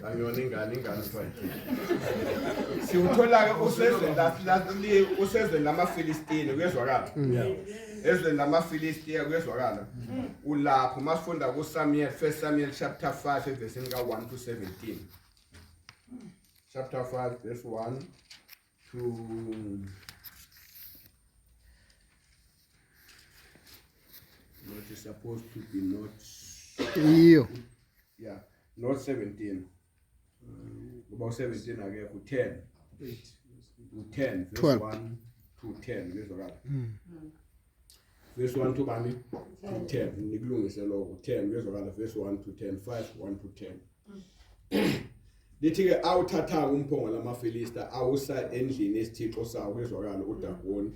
Angiyona ingane mfowethu. Siwuthola ke usezweni lamaFilistini kuyezwakala. Ezweni lamaFilistiya kuyezwakala. Ulapho masifunda kuSamuel 1 Samuel chapter 5 verse ka1 to 17. Chapter 5 verse 1 to what is supposed to be not yeah, not 17. About 17 again, 10. 10, verse 1 to 10. Verse 1 to 10. Nikulungise lokho 10 verse 1 to 10, 5 1 to 10. Lithi ke awuthatha umphongolo lamaFilister awusa endlini esithixo sawo kwezwakala uDagoni.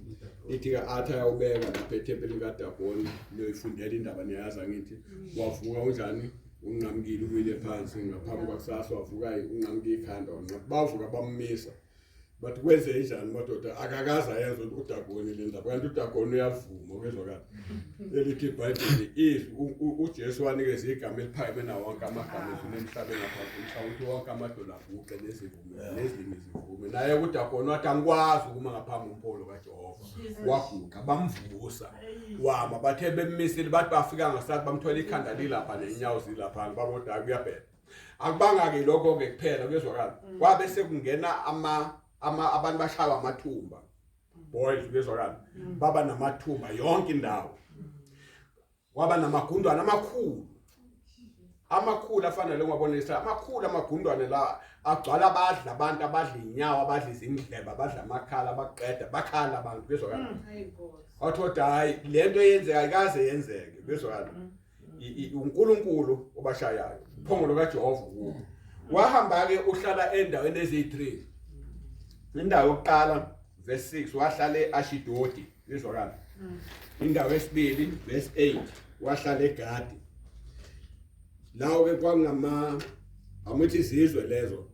Lithi ke athi ayawubeka lapha ethempelini kaDagoni loyifundela indaba niyazi ngithi wavuka unjani unqamukile umile phansi ngaphambi kwakusasa wavuka unqamuke ikhanda bavuka bammisa but kwenze njani madoda akakaza yenza uDagoni le ndaba kanti uDagoni uyavuma ukezwakala elithi iBhayibheli is uJesu wanikeza igama eliphakeme na wonke amagama emhlabeni ngaphansi mhlawumbe wonke amadoda avuke nezilimi zivume naye uDagoni wathi angikwazi ukuma ngaphambi kompholo kaJehova waguqa bamvusa wama bathe bemmisile bathi bafika ngasathi bamthola ikhanda lilapha nenyawo zilapha baboda kuyabhela akubanga ke lokho ke kuphela ukezwakala kwabe sekungena abantu bashaya amathumba boys ukezwakala baba namathumba yonke indawo waba namagundwane amakhulu afanele ungabonisa amakhulu amagundwane la agcwala abadla abantu abadla inyawo abadla izindleba abadla amakhala abaqeda bakhala abantu ukezwakala awuthoda hayi lento yenzeka ayikaze yenzeke ukezwakala uNkulunkulu obashayayo uphongolo kaJehova kuwo wahamba ke uhlala endaweni ezi3 indawo yokuqala verse 6 wahlala eAshidodi ukezwakala indawo yesibili verse 8 wahlala eGadi lawo ke amuthi izizwe lezo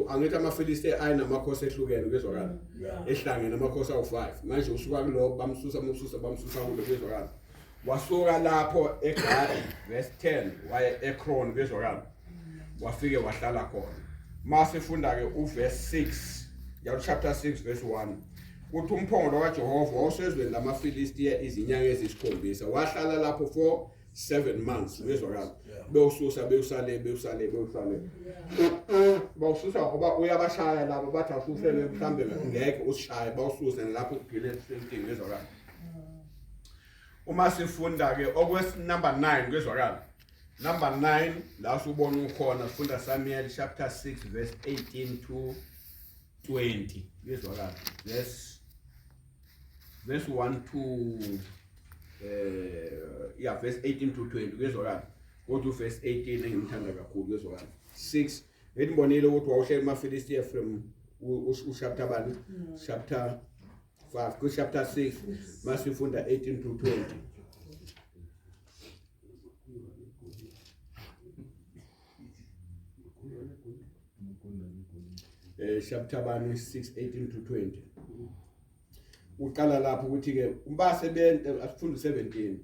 angithi amaFilistiya ayinamakhosi ehlukene ukezwakala ehlangene amakhosi awu5 manje usuka kulo bamsusa kulo ukezwakala wasuka lapho eGadi verse 10 waye eEkron ukezwakala wafike wahlala khona masifunda ke uverse 6 ya chapter 6 verse 1 kuthi umphongolo kaJehova wawusezweni lamaFilistiya izinyanga ezisikhombisa wahlala lapho for 7 months ukezwakala bewususa bewusale bawususa ngoba uyabashaya labo bathi asusele mhlambe ngeke usishaye bawususe lapho kuphile something ukezwakala uma sifunda ke okwesi number 9 ukezwakala number 9 la usubona ukhona sifunda Samuel chapter 6 verse 18 to 20 ukezwakala verse 1 to verse 18 to 20 ukezwakala kodwa verse 18 engimthanda kakhulu ukezwakala 6 ngibonile ukuthi wawuhleli amaFilistiya from chapter 1 chapter 5 ku chapter 6 masifunda 18 to 20 chapter 1 6:18 to 20 uqala lapho ukuthi ke umbasebenze asifunda 17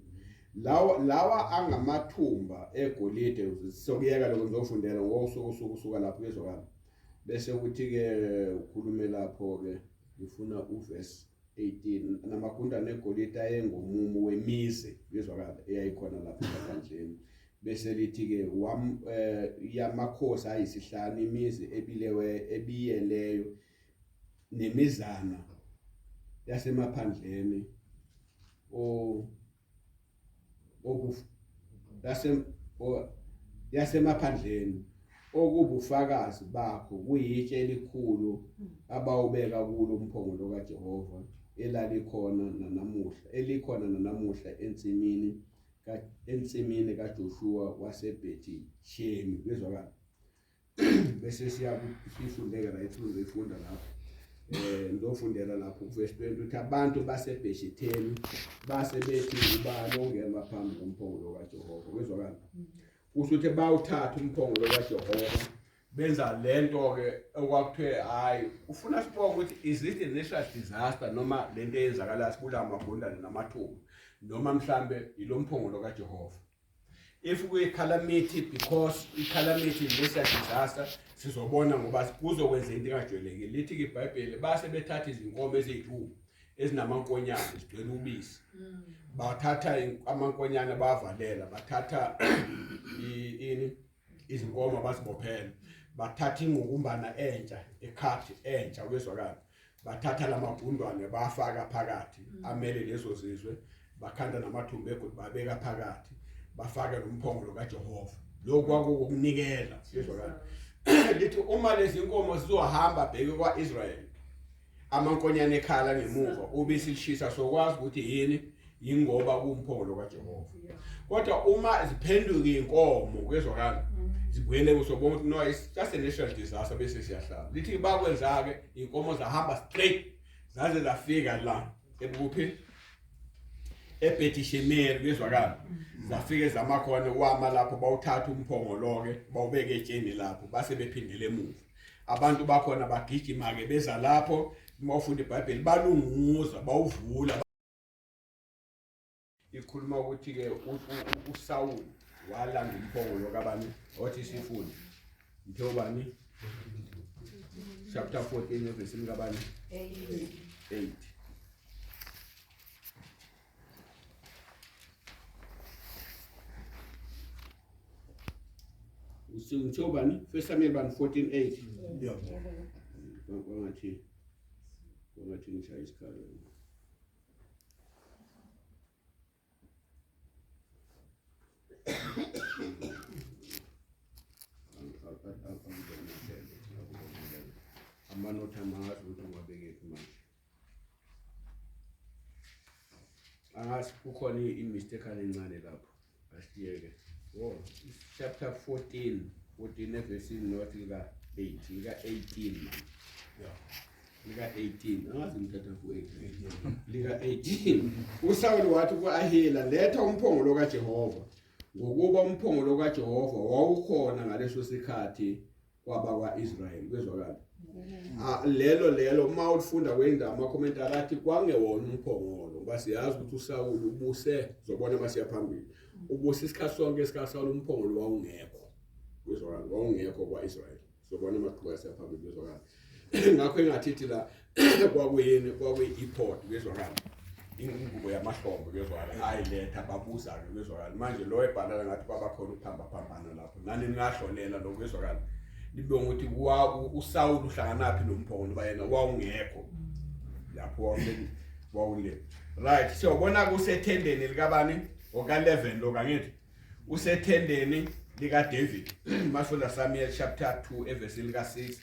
lawa angamathumba egolide sokuyeka lokho ngizofundela ngosuku lapho kezwakala bese ukuthi ke ukhulume lapho ke ngifuna uverse 18 namagundane egolide ayengomumo wemizi kezwakala eyayikhona lapho ngaphandleni bese lithi ke yamakhosi ayisihlanu imizi ebiyeleyo nemizana yasemaphandleni yasemaphandleni okubufakazi bakho kuyitshe elikhulu abawubeka kulo umphongolo kaJehova elikhona nanamuhla ensimini kaJoshua waseBhethi Shemi bezwakala bese siyafundeka la ithunzi ifunda lapho ngizofundela lapho verse 20 ukuthi abantu baseBheshitheni basebethi ubani ongena phambi komphongolo kaJehova bezwakala usuthi bawuthatha umphongolo kaJehova benza lento ke okwakuthe hayi ufuna sipoke ukuthi is it a natural disaster noma lento eyenzakala sibula amagundane namathumba noma mhlambe ilomphongolo kaJehova if we calamity because calamity natural disaster sizobona ngoba kuzokwenza into engajwayelekile lithi ke iBhayibheli base bethatha izinkomo eziyithu ezinamankonyane zigcwele ubisi bathatha amankonyane bavalela bathatha izinkomo bazibophela bathatha inqukumbana entsha ekhathi entsha kwezwakala bathatha lamagundwane bafaka phakathi amele lezo zizwe bakhanda namathumba egodi babeka phakathi bafaka nomphongolo kaJehova lokho kwakukunikela kwezwakala lithi uma lezi inkomo zizohamba bheke kwaIsrael amankonyane ekhala ngemuva ubisi lishisa sokwazi ukuthi yini ingoba kumphongolo kaJehova kodwa uma ziphenduka inkomo kwezwakala zibuyele usobona ukuthi no it's just a natural disaster bese siyahlala lithi bakwenza ke inkomo zahamba straight zaze zafika la ebukuphi ebhetishemeri bezwakala zafike zamakhona wama lapho bawuthatha umphongolo ke bawubeka etsheni lapho base bephindele emuva abantu bakhona bagijima ke beza lapho mawufunda iBhayibheli balunguza bawuvula ikhuluma ukuthi ke uSawuli walanda umphongolo kabani othi sifundi njobani chapter 14 verse kabani 8 Njobani 1 Samuel 14:8 Yeah. Wangathi ngishaya isikhala amanotha amazi ukuthi ngwabekephi manje angazi kukhona imistake encane lapho asiyeke chapter 14 verse nothi lika 8 lika 18 lika 18 angazi ngithatha ku8 lika 18 uSawuli wathi kuAhila letha umphongolo kaJehova ngokuba umphongolo kaJehova wawukhona ngaleso sikhathi kwabakwaIsrayeli bezwakala lelo uma ufunda kwenda ama-commentary athi kwangewona umphongolo ngoba siyazi ukuthi uSawuli ubuse zobona masiya phambili ubuse isikhathi sonke esikaSawuli umphongolo wawungekho bezwakala wawungekho kwaIsrayeli zobona maqhubeka siya phambili bezwakala ngakho engathithi la kwakuyi-import bezwakala ingubo yamahlombe bezwakala ayiletha babuza ke bezwakala manje lo ebhalala ngathi kwabakhona ukuphambana lapho nani ningahlolela lo bezwakala libonga ukuthi uSawuli uhlanganaphi nomphongolo bayena wawungekho lapho wawule right siyobona kusethendeni likabani oka11 lo kangithi usethendeni lika David masifunda Samuel chapter 2 verse lika 6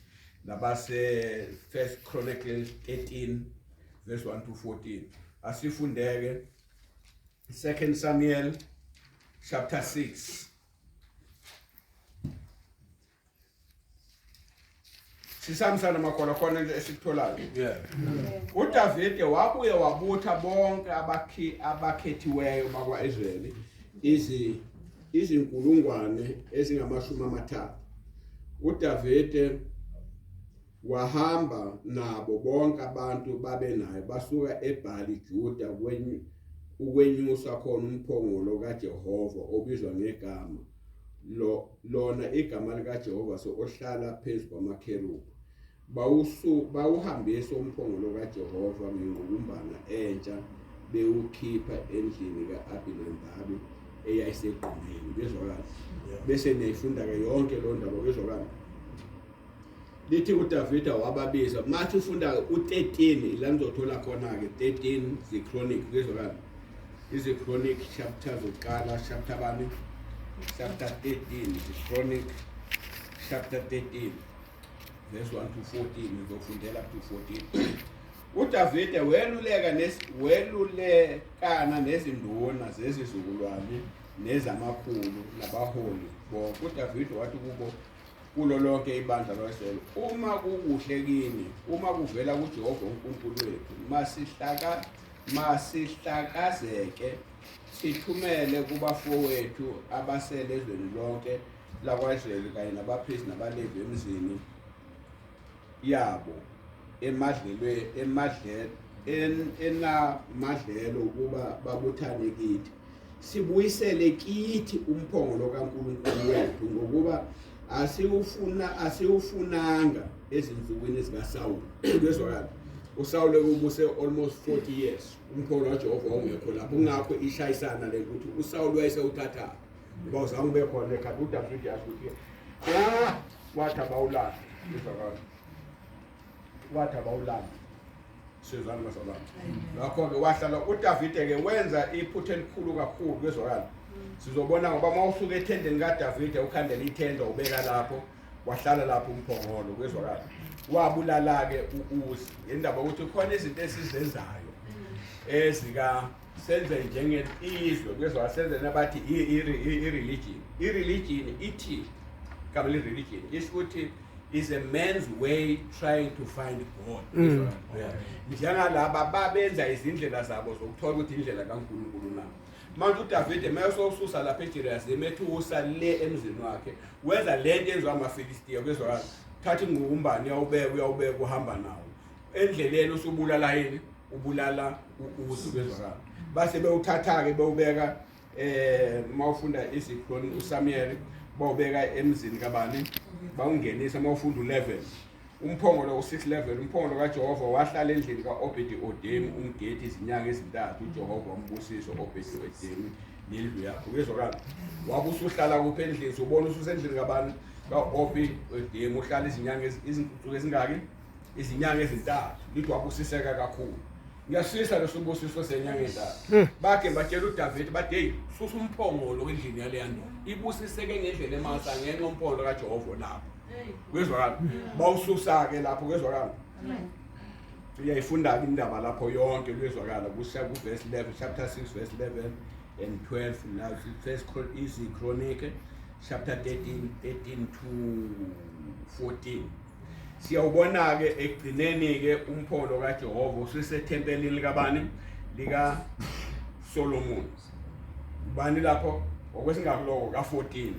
nabase 1 Chronicles 13 verse 1 to 14 asifundeke 2 Samuel chapter 6 sisamsana makhola khona esikutholayo uDavide wabuye wabutha bonke abakhethiweyo bakwaIsraeli izinkulungwane ezingama-30 uDavide wahamba nabo bonke abantu babenayo basuka eBhali Juda ukwenyusa khona umphongolo kaJehova obizwa ngegama lona igama likaJehova ohlala phezu kwamakherubhi bawuhambisa umphongolo kaJehova ngenqukumbana entsha bewukhipha endlini ka-Abinadabi eyayisegqumeni bezwakala bese neyifunda ke yonke lo ndaba bezwakala lithi uDavide wababiza mathi ufunda u13 la nizothola khona ke 13 ze-Chronic bezwakala ize-Chronic chapter zoqala chapter bani chapter 13 the-Chronic chapter 13 verse 1 to 14 ngizofundela to 14 uDavide welulekana nezinduna zezizukulwane nezamakhulu nabaholi bonke uDavide wathi kubo kulo lonke ibandla laseSawuli uma kukuhle kini uma kuvela kuJehova uNkulunkulu wethu masihlakazeke sithumele kubafowethu abasele ezweni lonke lakwaIsraeli kanye nabaphristi nabalevi emizini yabo enamadlelo ukuba babuthane kithi sibuyisele kithi umphongolo kaNkulunkulu wethu ngokuba asiwufunanga ezinsukwini zikaSawuli bezwakala uSawuli ubuse almost 40 years umphongolo kaJehova wawungekho lapho ngakho ishayisana le ukuthi uSawuli wayesewuthatha ngoba uzange bekhona ekhaya uDavide yasuthi wathi abawulanda bezwakala wathi abawulanda sizwana bazalwane ngakho ke wahlala uDavide ke wenza iphutha elikhulu kakhulu bezwakala sizobona ngoba mawusuka ethendeni kaDavide ukhandela ithenda ubeka lapho wahlala lapho umphongolo bezwakala wabulala ke uUzi indaba ukuthi khona izinto esizenzayo ezika senze njengeizwe bezwakala senze nabathi ireligion ithi kamele religion isho ukuthi is a man's way trying to find God. Njengalaba babenza izindlela zabo zokuthola ukuthi indlela kaNkulunkulu na. Manje uDavide mayesosusa lapha eJerusalem ethusa le emzini wakhe wenza lento enziwa amaFilistiya kwezwakala thatha inqukumbani uyawubeka uhamba nawo endleleni usubulala yini ubulala uZu kwezwakala base bewuthatha ke bewubeka mawufunda izikroni uSamuel bawubeka emzini kabani bawungenisa mawufunda 11 umphongolo u611 umphongolo kaJehova wahlala endlini kaObedi-Odemi umgedi izinyanga ezintathu uJehova wambusisa uObedi-Odemi nendlu yakhe kwezwakala wabusa uhlala kuphi endlini ubona ususendlini kabani kaObedi-Odemi uhlala izinyanga izinsuku ezingaki izinyanga ezintathu lithi wabusiseka kakhulu ngiyasisa lesobusiso senyanga ezintathu bakhe batshela uDavide bathi hey susa umphongolo endlini yale yandoda ibusiseke ngendlela emasa ngenxa umphongolo kaJehova lapho kwezwakala bawususa ke lapho kwezwakala uyayifunda indaba lapho yonke kwezwakala kusiya ku verse 11 chapter 6 verse 11 and 12 now first easy chronicle chapter 13 to 14 siyawubona ke ekugcineni ke umphongolo kaJehova usesethempelini likabani lika Solomon bani lapho okwesingakuloko ka14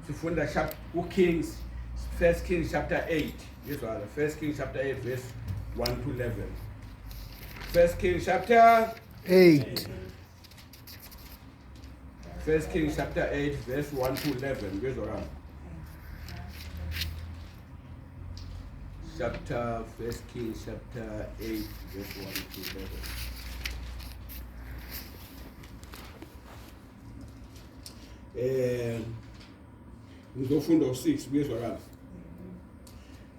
sifunda chapter uKings First Kings chapter 8 yezwala First Kings chapter 8 verse 1 to 11 First Kings chapter 8. First Kings chapter 8 verse 1 to 11 yezwala chapter First Kings chapter 8 verse 1 to 11 ngizofunda u6 kuyezwakala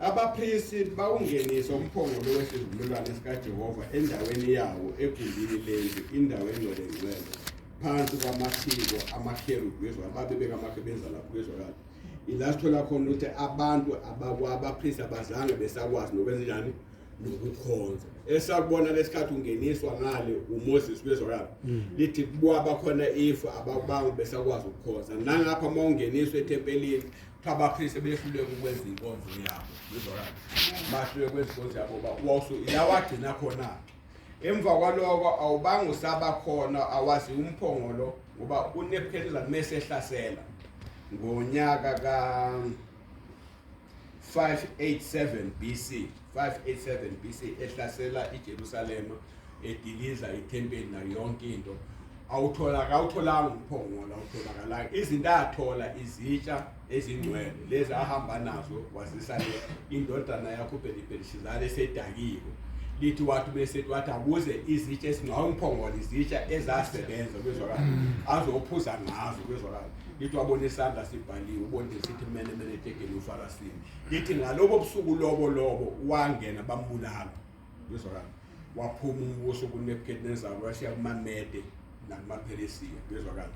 abaphristi bawungenisa umphongolo wesivumelwano sikaJehova endaweni yawo egumbini lendlu indawo engcwele phansi kwamathiko amakherubhi kuyezwakala babebeka amakebenza lapho kuyezwakala ilasithola khona ukuthi abantu abaphristi abazange besakwazi nokwenza njani nokukhonza esakubona lesikhathi ungeniswa ngale uMoses kuyezwakala lithi kwaba khona ifa ababantu besakwazi ukukhonza nangapha mawungeniswa etempelini abaphristi behluleka ukwenza inkonzo yabo kuyezwakala bahluleka ukwenza inkonzo yabo wawusu ila wagcina khona emva kwaloko awubange usaba khona awazi umphongolo ngoba uNebukadnezar mesehlasela ngonyaka ka 587 BC 587 BC ehlasela iJerusalem ediliza ithempeli nayo yonke into awutholanga umphongolo awutholakala izinto athola izitsha ezingcwele lezi ahamba nazo wazisa indodana yakho Bhelishazari esedakiwe lithi wathi bese wathi akuze izitsha esingawumphongolo izitsha ezasebenza kwezwakala azophuza ngazo kwezwakala lithi wabona isandla sibhaliwe ubone sithi mene tekeni uFarasini lithi ngalobo busuku lobo wangena bambulala kwezwakala waphuma umbuso kuNebukadnezar washiya kumaMede nakumaPheresiya kwezwakala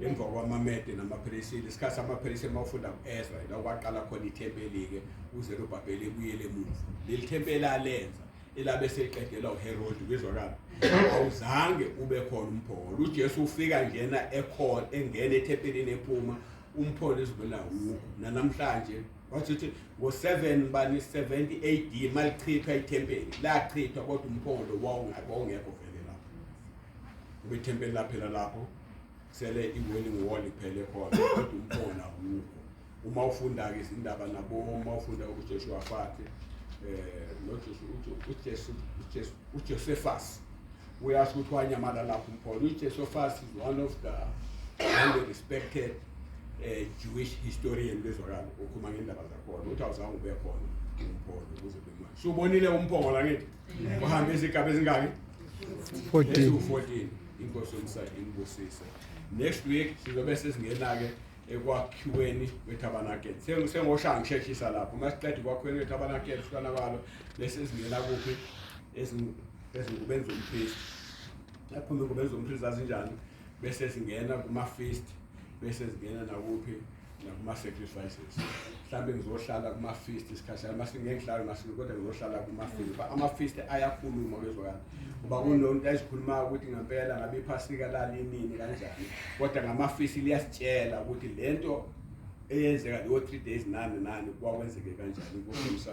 emva kwamaMede namaPheresiya isikhathi amaPheresiya mawufunda kuEzra la waqala khona ithempeli ke uZerubhabheli ebuyele emuva leli thempeli alenza elabe seqedela uHerod kwezwakala awuzange ube khona umphongolo uJesu ufika njena ekhona engena ethempelini ephuma umphongolo ezivela ukho namhlanje wathi ngo7 bani 70 AD malichithwa ithempeli lachithwa kodwa umphongolo wawungekho vele lapho ube ithempeli laphela lapho sele iwailing wall iphele khona kodwa umphongolo ukho uma ufunda ke izindaba nabo uma ufunda uJoshua fakhe uJosephus uyasho ukuthi wanyamala lapho umphongolo uJosephus is one of the highly respected Jewish historian bezwakala ukhuluma ngendaba zakhona uthi awuzange ube khona umphongolo ukuze bemanje subonile umphongolo ngithi uhambe izigaba ezingaki 14 inkosi imbusise next week sizobe sesingena ke ekwakhiweni kwethabanakeli sengoshaya ngisheshisa lapho masiqeda kwakhiweni kwethabanakeli sifana kwalo bese singena kuphi ezingubenza umpriest lapho ngobenza umpriest azinjani bese singena kuma feast bese singena nakuphi nakuma sacrifices mhlambe ngizohlala kuma feast isikhashana masingengihlala masiko kodwa ngizohlala kuma feast ama feast ayakhuluma kwezwakala kuba kunonto ezikhuluma ukuthi ngempela ngabe iphasika lali nini kanjani kodwa ngama feast liyasitshela ukuthi lento eyenzeka leyo 3 days nani kwakwenzeke kanjani, nkosi